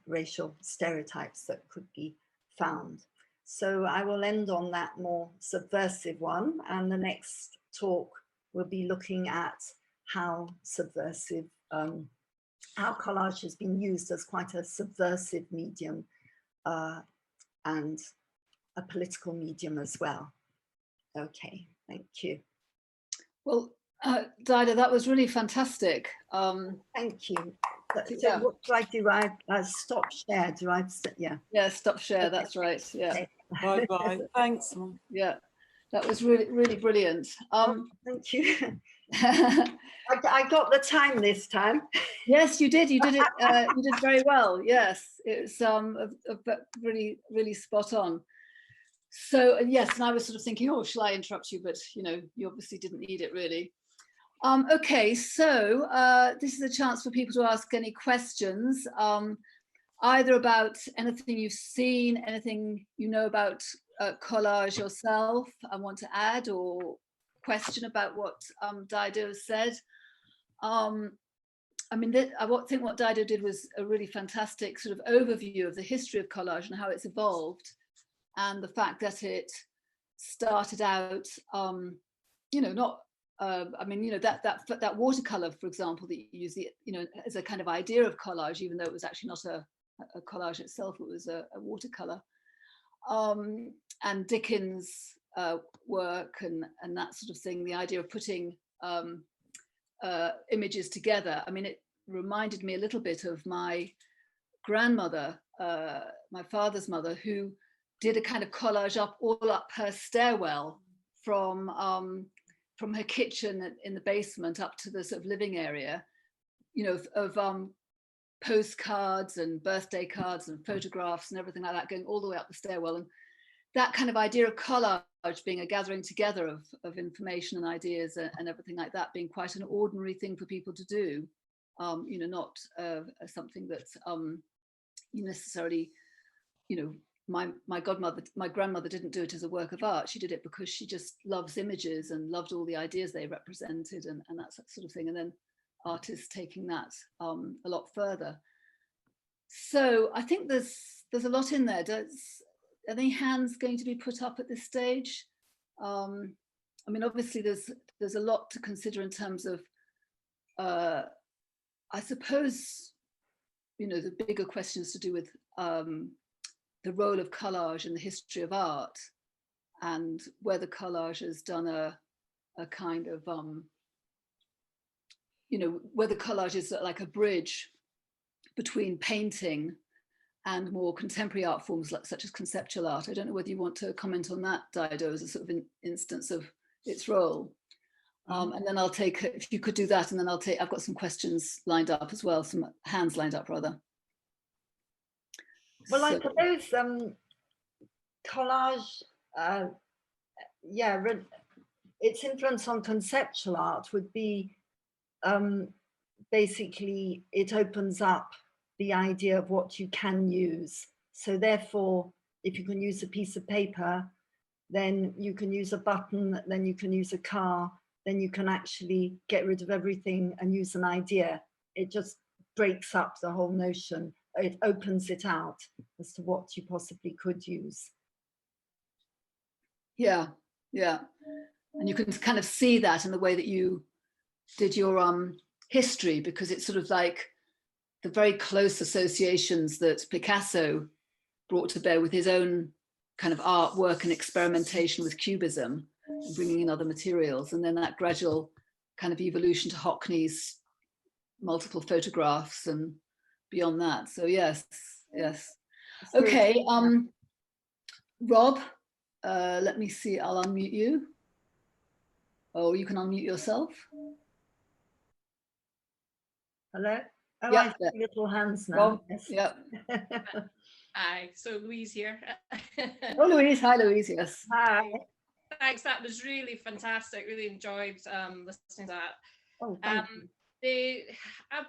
racial stereotypes that could be found. So I will end on that more subversive one, and the next talk will be looking at how subversive, how collage has been used as quite a subversive medium and a political medium as well. Okay, thank you. Well, Dido, that was really fantastic. Thank you. So yeah. what do I do? I stop share. Do I? Yeah. Yeah, stop share. Okay. That's right. Yeah. Okay. Bye. Thanks. Yeah, that was really, really brilliant. Thank you. I got the time this time. Yes, you did. You did it. You did very well. Yes, it's really, really spot on. So yes, and I was sort of thinking, oh, shall I interrupt you? But you know, you obviously didn't need it really. Okay, so this is a chance for people to ask any questions, either about anything you've seen, anything you know about collage yourself and want to add, or question about what Dido said. I mean, I think what Dido did was a really fantastic sort of overview of the history of collage and how it's evolved, and the fact that it started out, you know, not. I mean, you know, that watercolor, for example, that you use, you know, as a kind of idea of collage, even though it was actually not a collage itself, it was a watercolor. And Dickens' work and that sort of thing, the idea of putting images together. I mean, it reminded me a little bit of my grandmother, my father's mother, who did a kind of collage all up her stairwell from her kitchen in the basement up to the sort of living area, you know, of postcards and birthday cards and photographs and everything like that, going all the way up the stairwell. And that kind of idea of collage being a gathering together of information and ideas and everything like that, being quite an ordinary thing for people to do, you know, not something that you necessarily, you know, my grandmother didn't do it as a work of art. She did it because she just loves images and loved all the ideas they represented and that sort of thing. And then artists taking that a lot further. So I think there's a lot in there. Are any hands going to be put up at this stage? I mean, obviously there's a lot to consider in terms of, I suppose, you know, the bigger questions to do with the role of collage in the history of art, and whether collage has done a kind of, you know, whether collage is like a bridge between painting and more contemporary art forms such as conceptual art. I don't know whether you want to comment on that, Dido, as a sort of instance of its role. And then I'll take, if you could do that, and then I've got some questions lined up as well, some hands lined up rather. Well, I suppose collage, yeah, its influence on conceptual art would be basically it opens up the idea of what you can use. So therefore, if you can use a piece of paper, then you can use a button, then you can use a car, then you can actually get rid of everything and use an idea. It just breaks up the whole notion. It opens it out as to what you possibly could use. Yeah, yeah. And you can kind of see that in the way that you did your history, because it's sort of like the very close associations that Picasso brought to bear with his own kind of artwork and experimentation with Cubism, and bringing in other materials, and then that gradual kind of evolution to Hockney's multiple photographs and beyond that. So yes. Okay, Rob, let me see, I'll unmute you. Oh, you can unmute yourself. Hello? Oh, yeah, I see little hands now. Rob, yes. Yeah. Hi, so Louise here. Oh, Louise, hi Louise, yes. Hi. Thanks, that was really fantastic. Really enjoyed listening to that. Oh, thank you. I've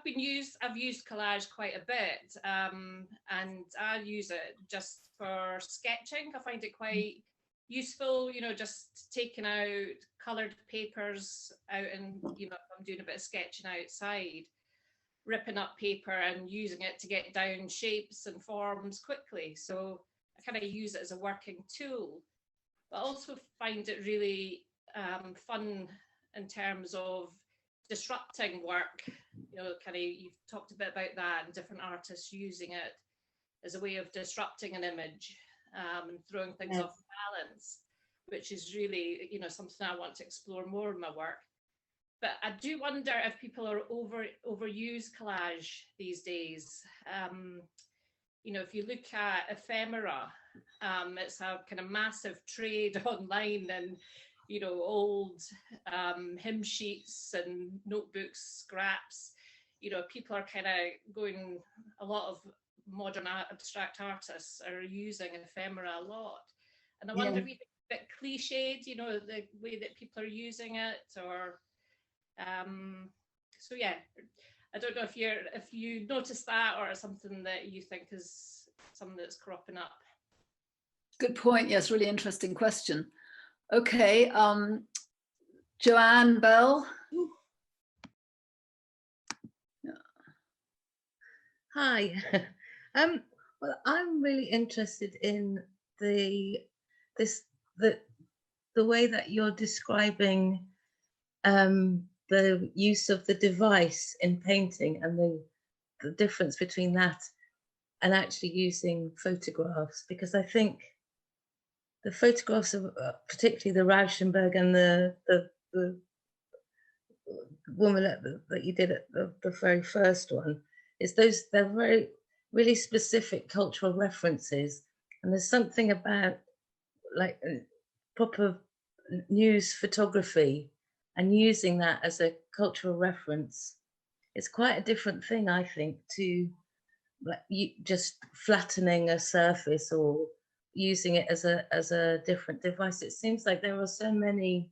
used collage quite a bit, and I use it just for sketching. I find it quite useful, you know, just taking out coloured papers out, and you know, if I'm doing a bit of sketching outside, ripping up paper and using it to get down shapes and forms quickly. So I kind of use it as a working tool, but also find it really fun in terms of disrupting work. You know, kind of, you've talked a bit about that, and different artists using it as a way of disrupting an image and throwing things off balance, which is really, you know, something I want to explore more in my work. But I do wonder if people are overuse collage these days. You know, if you look at ephemera, it's a kind of massive trade online, and you know, old hymn sheets and notebooks, scraps. You know, people are kind of going, a lot of modern abstract artists are using ephemera a lot. And I wonder if you think it's a bit cliched, you know, the way that people are using it, or so yeah, I don't know if you notice that, or something that you think is something that's cropping up. Good point. Yes, really interesting question. Okay, Joanne Bell. Hi. Well, I'm really interested in the way that you're describing the use of the device in painting, and the difference between that and actually using photographs, because I think the photographs of particularly the Rauschenberg and the woman that you did at the very first one, is they're very really specific cultural references, and there's something about like proper news photography and using that as a cultural reference. It's quite a different thing, I think, to like you just flattening a surface or using it as a different device. It seems like there are so many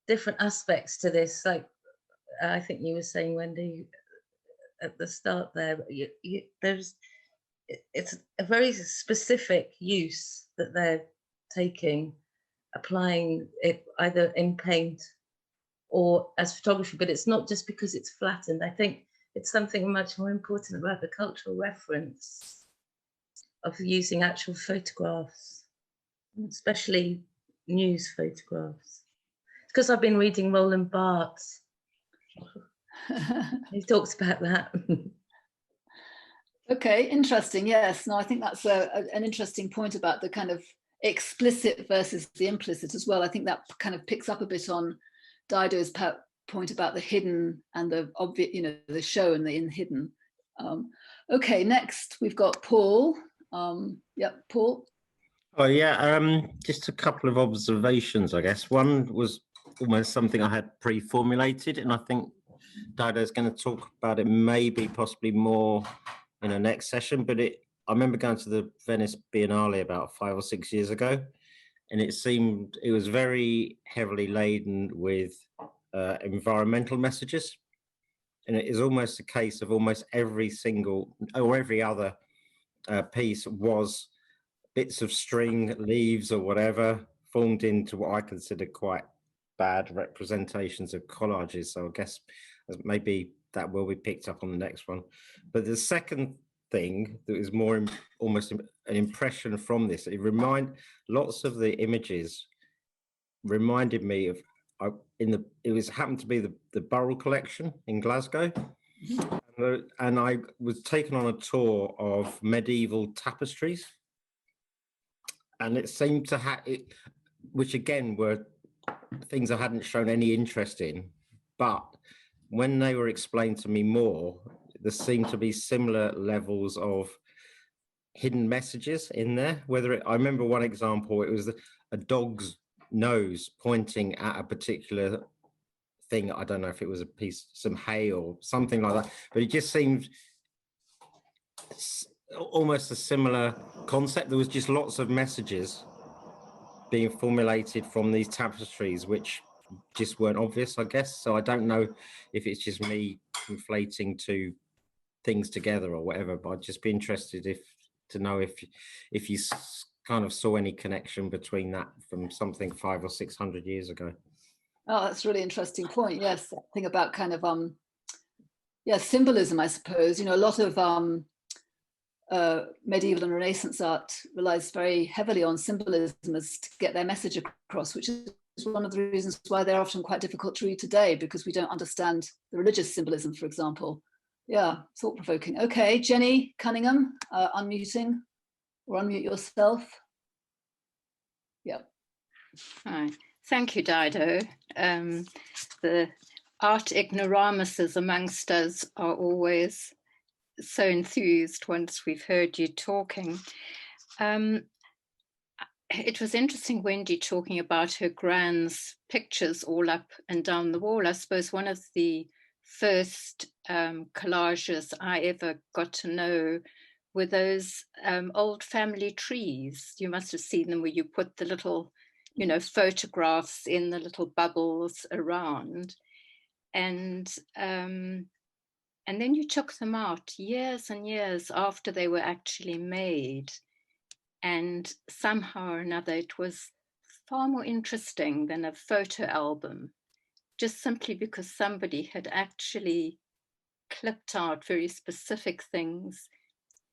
different aspects to this. Like I think you were saying, Wendy, at the start there, it's a very specific use that they're taking, applying it either in paint or as photography, but it's not just because it's flattened. I think it's something much more important about the cultural reference of using actual photographs, especially news photographs. It's because I've been reading Roland Barthes. He talks about that. Okay, interesting. Yes, no, I think that's an interesting point about the kind of explicit versus the implicit as well. I think that kind of picks up a bit on Dido's point about the hidden and the obvious, you know, the show and the hidden. Okay, next we've got Paul. Yep, Paul. Oh yeah, just a couple of observations, I guess. One was almost something I had pre-formulated, and I think Dido's going to talk about it maybe possibly more in the next session, but I remember going to the Venice Biennale about 5 or 6 years ago, and it was very heavily laden with environmental messages, and it is almost a case of almost every single or every other piece was bits of string, leaves or whatever formed into what I consider quite bad representations of collages. So I guess maybe that will be picked up on the next one. But the second thing that is more almost an impression from this, lots of the images reminded me of happened to be the Burrell collection in Glasgow, and I was taken on a tour of medieval tapestries, and it seemed to have it, which again were things I hadn't shown any interest in, but when they were explained to me more, there seemed to be similar levels of hidden messages in there. I remember one example, it was a dog's nose pointing at a particular thing. I don't know if it was some hay or something like that, but it just seemed almost a similar concept. There was just lots of messages being formulated from these tapestries, which just weren't obvious, I guess. So I don't know if it's just me conflating two things together or whatever, but I'd just be interested to know if you kind of saw any connection between that from something 500 or 600 years ago. Oh, that's a really interesting point. Yes, that thing about kind of symbolism, I suppose. You know, a lot of medieval and Renaissance art relies very heavily on symbolism as to get their message across, which is one of the reasons why they're often quite difficult to read today, because we don't understand the religious symbolism, for example. Yeah, thought-provoking. Okay, Jenny Cunningham, unmuting or unmute yourself. Yeah. Hi. Thank you, Dido. The art ignoramuses amongst us are always so enthused once we've heard you talking. It was interesting, Wendy, talking about her grand's pictures all up and down the wall. I suppose one of the first collages I ever got to know were those old family trees. You must have seen them, where you put the little, you know, photographs in the little bubbles around. And then you took them out years and years after they were actually made. And somehow or another, it was far more interesting than a photo album, just simply because somebody had actually clipped out very specific things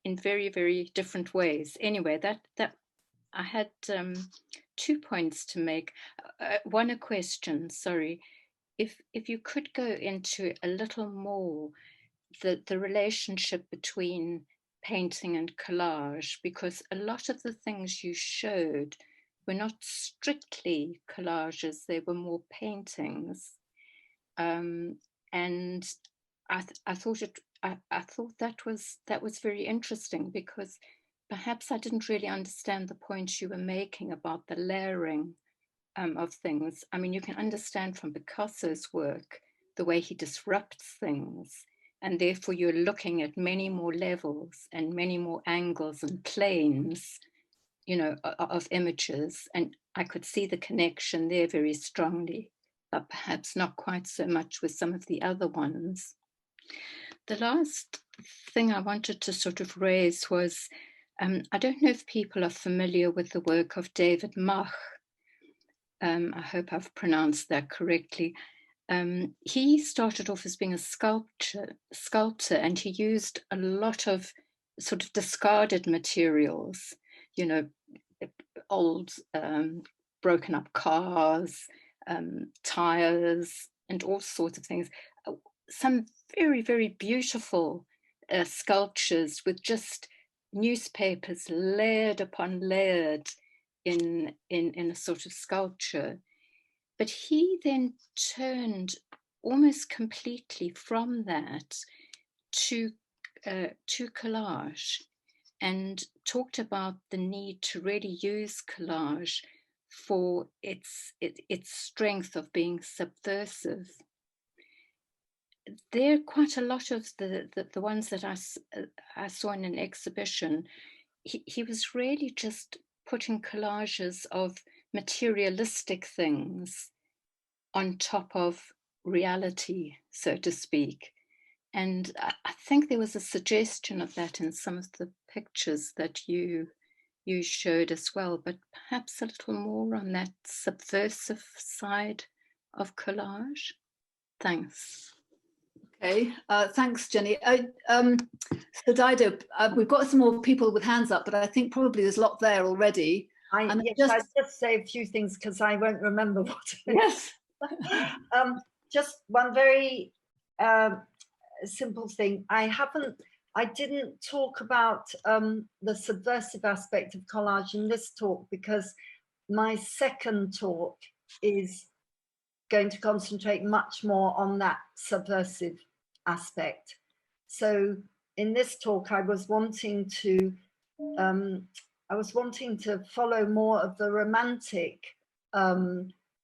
in very, very different ways. Anyway, that I had 2 points to make. One, a question, sorry. If you could go into a little more the relationship between painting and collage, because a lot of the things you showed were not strictly collages, they were more paintings. And I thought that was very interesting, because perhaps I didn't really understand the point you were making about the layering of things. I mean, you can understand from Picasso's work the way he disrupts things, and therefore you're looking at many more levels and many more angles and planes, you know, of images. And I could see the connection there very strongly, but perhaps not quite so much with some of the other ones. The last thing I wanted to sort of raise was, I don't know if people are familiar with the work of David Mach. I hope I've pronounced that correctly. He started off as being a sculptor, and he used a lot of sort of discarded materials, you know, old broken up cars, tires, and all sorts of things. Some very, very beautiful sculptures with just newspapers layered upon layered in a sort of sculpture. But he then turned almost completely from that to collage, and talked about the need to really use collage for its strength of being subversive. There are quite a lot of the ones that I saw in an exhibition. He was really just putting collages of materialistic things on top of reality, so to speak. And I think there was a suggestion of that in some of the pictures that you showed as well, but perhaps a little more on that subversive side of collage. Thanks. Okay, thanks, Jenny. So Dido, we've got some more people with hands up, but I think probably there's a lot there already. I'd just say a few things because I won't remember what it is. Yes. Just one very simple thing. I didn't talk about the subversive aspect of collage in this talk, because my second talk is going to concentrate much more on that subversive aspect. So in this talk, I was wanting to follow more of the romantic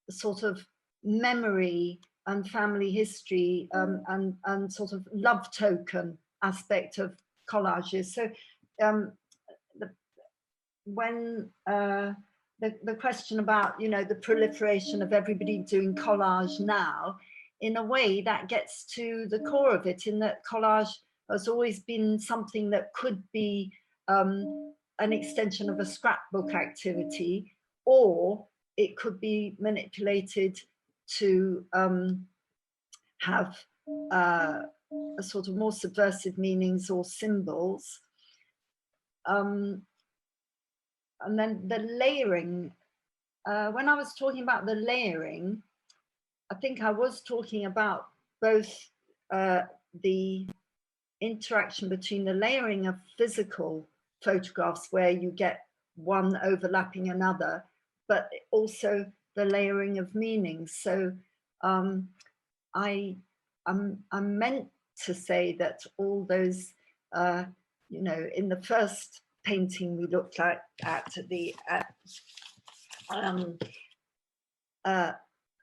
sort of memory and family history and sort of love token aspect of collages. So the question about, you know, the proliferation of everybody doing collage now, in a way that gets to the core of it, in that collage has always been something that could be an extension of a scrapbook activity, or it could be manipulated to have a sort of more subversive meanings or symbols. And then the layering, when I was talking about the layering, I think I was talking about both the interaction between the layering of physical photographs, where you get one overlapping another, but also the layering of meanings. So I'm meant to say that all those, you know, in the first painting we looked at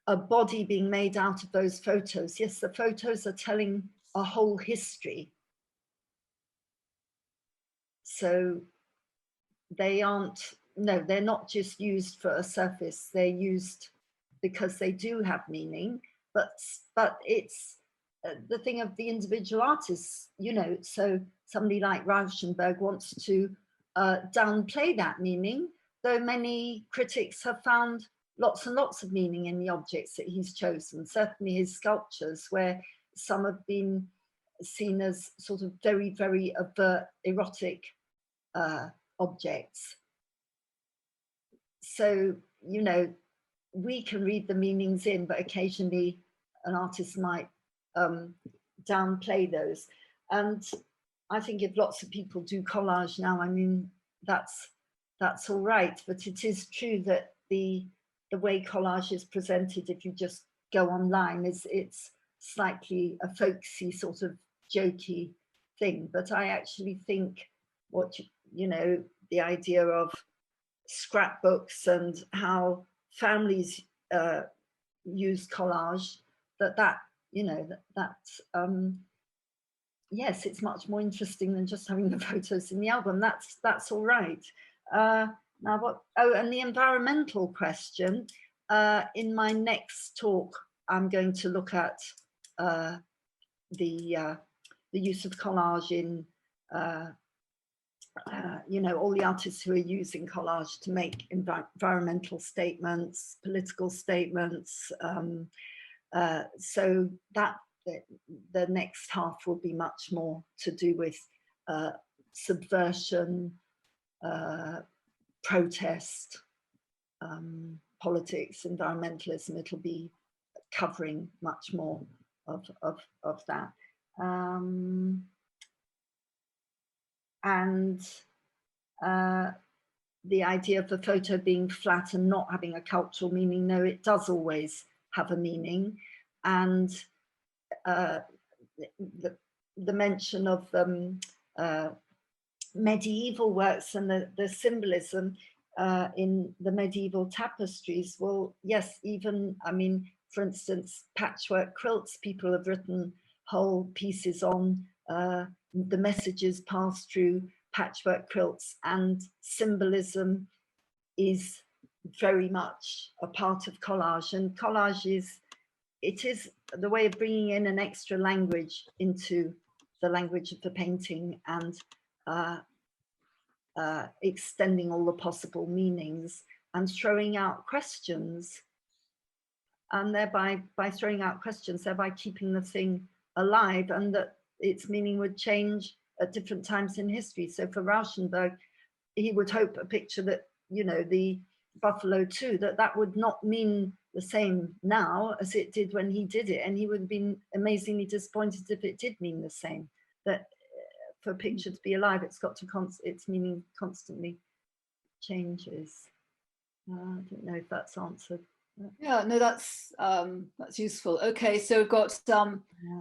a body being made out of those photos. Yes, the photos are telling a whole history. So they aren't, no, they're not just used for a surface. They're used because they do have meaning, but it's the thing of the individual artists, you know. So somebody like Rauschenberg wants to downplay that meaning, though many critics have found lots and lots of meaning in the objects that he's chosen. Certainly his sculptures, where some have been seen as sort of very, very overt, erotic objects. So, you know, we can read the meanings in, but occasionally an artist might downplay those. And I think if lots of people do collage now, I mean, that's all right. But it is true that the way collage is presented, if you just go online, it's slightly a folksy sort of jokey thing. But I actually think what, you know, the idea of scrapbooks and how families use collage, that you know, yes, it's much more interesting than just having the photos in the album. That's all right. Now what, oh, and the environmental question, in my next talk, I'm going to look at the use of collage in, you know, all the artists who are using collage to make environmental statements, political statements. So that the next half will be much more to do with subversion, protest, politics, environmentalism. It'll be covering much more of that. And the idea of the photo being flat and not having a cultural meaning, no, it does always have a meaning. And the mention of medieval works and the symbolism in the medieval tapestries, well, yes, even, I mean, for instance, patchwork quilts, people have written whole pieces on the messages passed through patchwork quilts, and symbolism is very much a part of collage. And collage is the way of bringing in an extra language into the language of the painting, and extending all the possible meanings and throwing out questions, and thereby, by throwing out questions, thereby keeping the thing alive, and that its meaning would change at different times in history. So for Rauschenberg, he would hope a picture that, you know, the Buffalo 2, that would not mean the same now as it did when he did it, and he would have been amazingly disappointed if it did mean the same. That for a picture to be alive, it's got to its meaning constantly changes. I don't know if that's answered. Yeah, no, that's useful. Okay, so we've got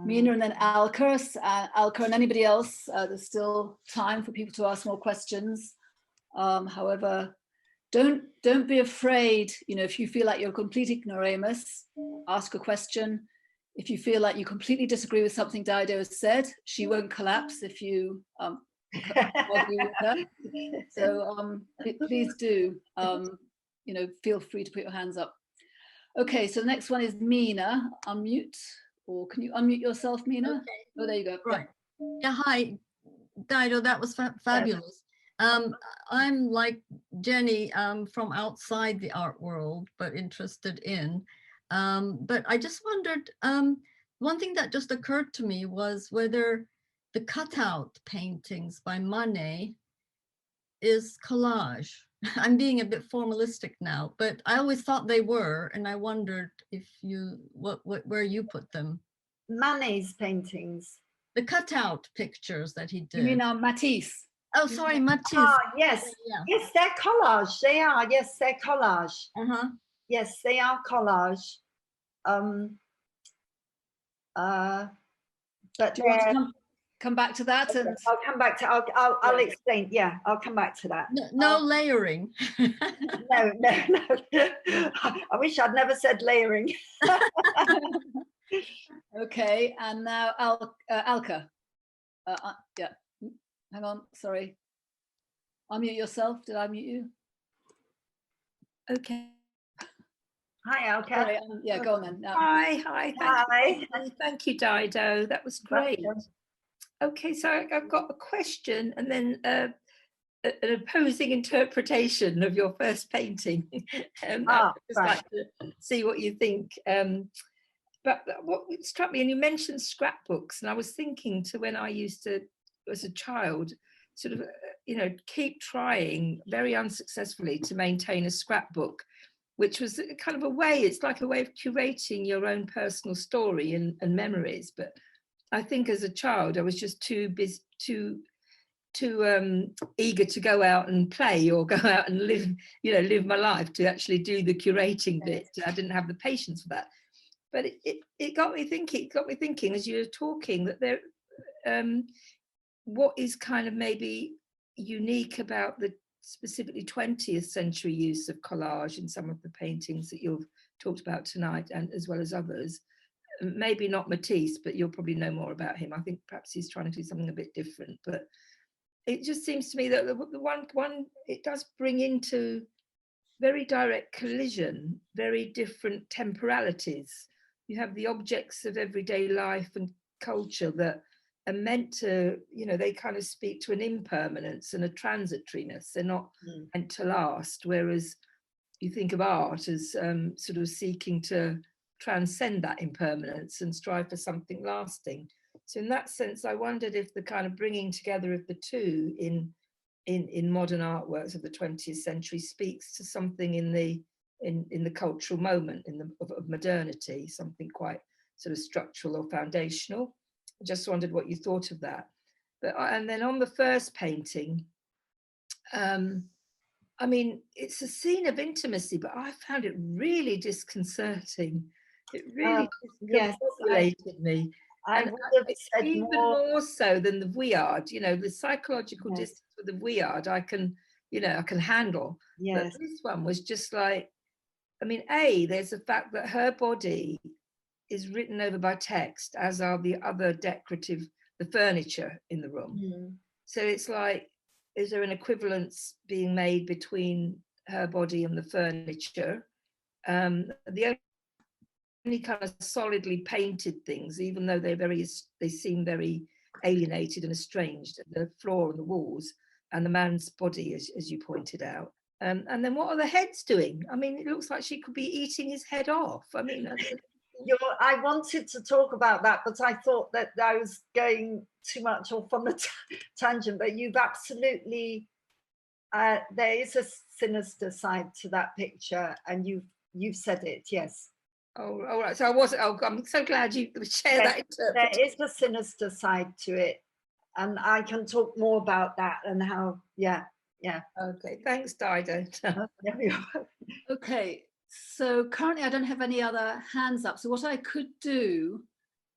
Mina and then Alka, and anybody else. There's still time for people to ask more questions. However, don't be afraid. You know, if you feel like you're a complete ignoramus, ask a question. If you feel like you completely disagree with something Dido has said, she won't collapse if you argue with her. So please do. You know, feel free to put your hands up. Okay, so the next one is Mina. Unmute, or can you unmute yourself, Mina? Okay. Oh, there you go. Right. Yeah, hi, Dido, that was fabulous. I'm like Jenny, from outside the art world, but interested in. But I just wondered, one thing that just occurred to me was whether the cutout paintings by Manet is collage. I'm being a bit formalistic now, but I always thought they were, and I wondered if you, where you put them. Manet's paintings. The cutout pictures that he did. You mean Matisse? Oh, sorry, Matisse. Ah, yes. Yeah. Yes, they're collage. They are. Yes, they're collage. Uh-huh. Yes, they are collage. But Do you want to come back to that? okay, And I'll come back to. I'll explain. Yeah, I'll come back to that. No layering. No. I wish I'd never said layering. okay, and now Alka. Yeah, hang on, sorry. Unmute yourself. Did I mute you? Okay. Hi, Alka. Sorry, yeah, go on then. No. Hi. Thank you, Dido. That was great. Welcome. Okay, so I've got a question and then an opposing interpretation of your first painting. I'd just like to see what you think. But what struck me, and you mentioned scrapbooks, and I was thinking to when I used to, as a child, sort of, keep trying very unsuccessfully to maintain a scrapbook, which was kind of a way, it's like a way of curating your own personal story and memories. But I think as a child, I was just too eager to go out and play or go out and live my life to actually do the curating bit. I didn't have the patience for that. But it got me thinking as you were talking that there, what is kind of maybe unique about the specifically 20th century use of collage in some of the paintings that you've talked about tonight, and as well as others. Maybe not Matisse, but you'll probably know more about him. I think perhaps he's trying to do something a bit different, but it just seems to me that the one it does bring into very direct collision, very different temporalities. You have the objects of everyday life and culture that are meant to, they kind of speak to an impermanence and a transitoriness. They're not meant to last, whereas you think of art as sort of seeking to transcend that impermanence and strive for something lasting. So in that sense, I wondered if the kind of bringing together of the two in modern artworks of the 20th century speaks to something in the cultural moment of modernity, something quite sort of structural or foundational. I just wondered what you thought of that. And then on the first painting, I mean, it's a scene of intimacy, but I found it really disconcerting. It really discombobulated me. I And would have said even more so than the Vuillard, the psychological distance with the Vuillard, I can handle. Yes. But this one was just like, I mean, there's the fact that her body is written over by text, as are the other decorative, the furniture in the room. So it's like, is there an equivalence being made between her body and the furniture? The only kind of solidly painted things, even though they seem very alienated and estranged, the floor and the walls and the man's body, as you pointed out. And then what are the heads doing? I mean, it looks like she could be eating his head off. I mean, I wanted to talk about that, but I thought that I was going too much off on the tangent. But you've absolutely, there is a sinister side to that picture, and you've said it. Yes. Oh, all right. So I'm so glad you share that interpretation. There is a sinister side to it, and I can talk more about that and how. Yeah. Okay. Thanks, Dido. Okay. So currently I don't have any other hands up. So what I could do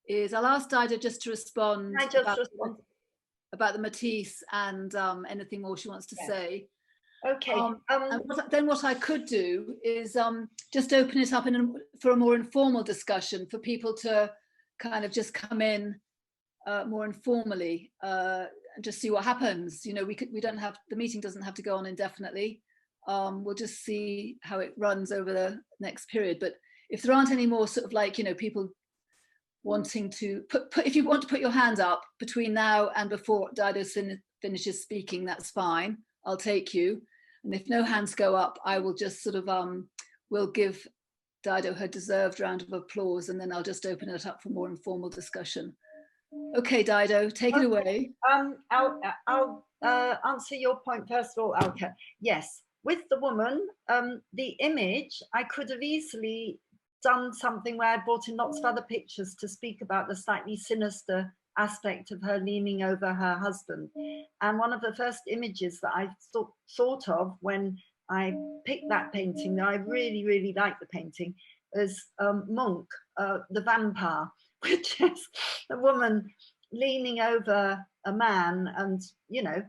is I'll ask Dido just to respond about the Matisse and anything more she wants to say. Okay. Then what I could do is just open it up for a more informal discussion for people to kind of just come in more informally and just see what happens. The meeting doesn't have to go on indefinitely. We'll just see how it runs over the next period. But if there aren't any more sort of like, people wanting to if you want to put your hand up between now and before Dido finishes speaking, that's fine. I'll take you. And if no hands go up, I will just sort of, we'll give Dido her deserved round of applause, and then I'll just open it up for more informal discussion. Okay, Dido, take it away. I'll answer your point first of all, Alka. Yes. With the woman, the image, I could have easily done something where I brought in lots of other pictures to speak about the slightly sinister aspect of her leaning over her husband. And one of the first images that I thought of when I picked that painting, that I really, really liked the painting, is Munch, The Vampire, which is a woman leaning over a man and, you know,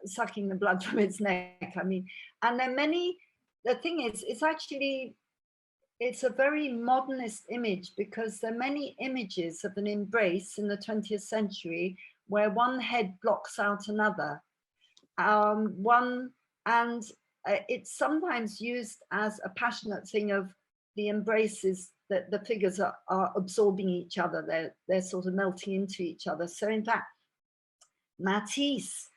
sucking the blood from his neck. I mean, and there are many, the thing is, it's a very modernist image, because there are many images of an embrace in the 20th century where one head blocks out another. It's sometimes used as a passionate thing of the embraces that the figures are absorbing each other. They're sort of melting into each other. So in fact, Matisse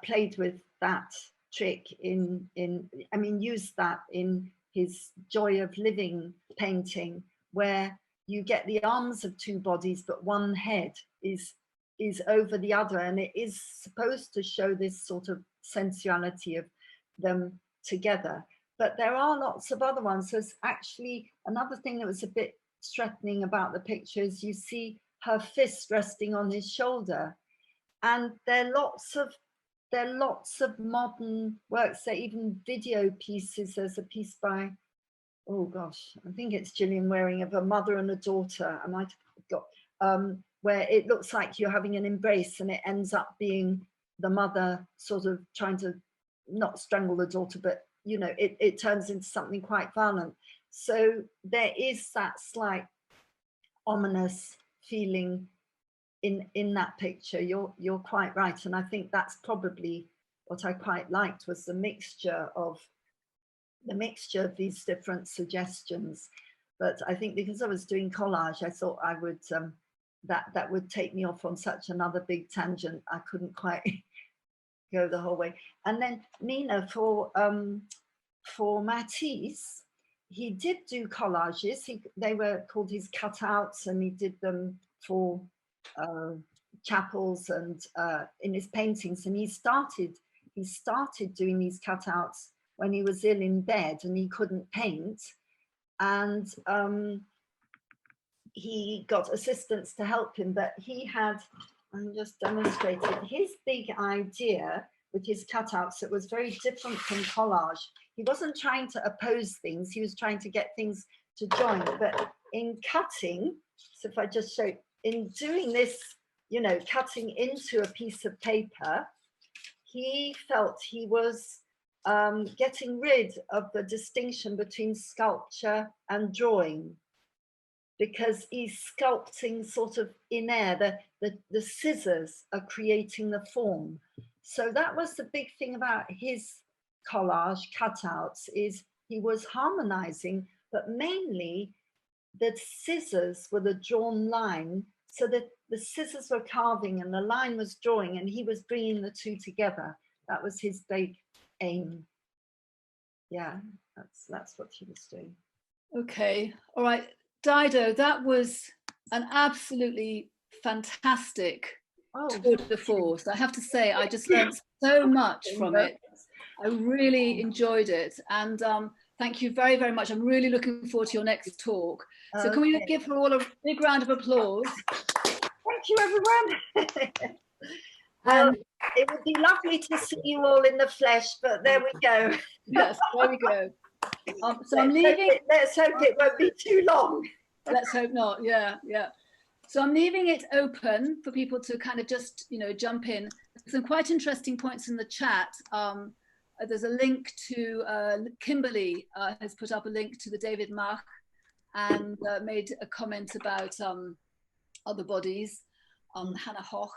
played with that trick used that in his Joy of Living painting, where you get the arms of two bodies, but one head is over the other, and it is supposed to show this sort of sensuality of them together. But there are lots of other ones. There's actually another thing that was a bit threatening about the picture is you see her fist resting on his shoulder, and there are lots of modern works. There are even video pieces. There's a piece by, oh gosh, I think it's Gillian Waring, of a mother and a daughter. I might have got where it looks like you're having an embrace, and it ends up being the mother sort of trying to not strangle the daughter, but you know, it turns into something quite violent. So there is that slight ominous feeling in that picture. You're quite right, and I think that's probably what I quite liked, was the mixture of these different suggestions. But I think because I was doing collage, I thought I would that would take me off on such another big tangent. I couldn't quite go the whole way. And then Nina, for Matisse, he did do collages. They were called his cutouts, and he did them for chapels and in his paintings. And he started doing these cutouts when he was ill in bed and he couldn't paint, and he got assistants to help him. But he had, I'm just demonstrated, his big idea with his cutouts that was very different from collage. He wasn't trying to oppose things, he was trying to get things to join. But in cutting, so if I just show, in doing this, you know, cutting into a piece of paper, he felt he was getting rid of the distinction between sculpture and drawing, because he's sculpting sort of in air. The scissors are creating the form. So that was the big thing about his collage cutouts, is he was harmonizing, but mainly the scissors were the drawn line, so that the scissors were carving and the line was drawing, and he was bringing the two together. That was his big aim. Yeah, that's what he was doing. Okay, all right, Dido, that was an absolutely fantastic tour de force. I have to say, I just learned so much from it. I really enjoyed it, and thank you very, very much. I'm really looking forward to your next talk. So can we give her all a big round of applause? Thank you, everyone. It would be lovely to see you all in the flesh, but there we go. Yes, there we go. So I'm leaving. Let's hope it won't be too long. Let's hope not. Yeah, yeah. So I'm leaving it open for people to kind of just, you know, jump in. Some quite interesting points in the chat. There's a link to Kimberly has put up a link to the David Mach, and made a comment about other bodies. Hannah Hoch.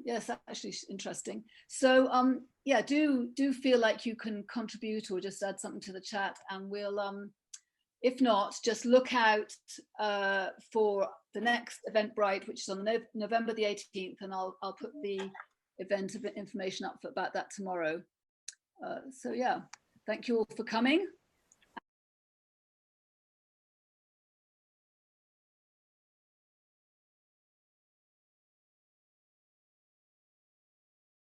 Yes, that's actually interesting. So yeah, do feel like you can contribute or just add something to the chat, and we'll if not, just look out for the next Eventbrite, which is on November the 18th, and I'll put the event information up about that tomorrow. So yeah, thank you all for coming.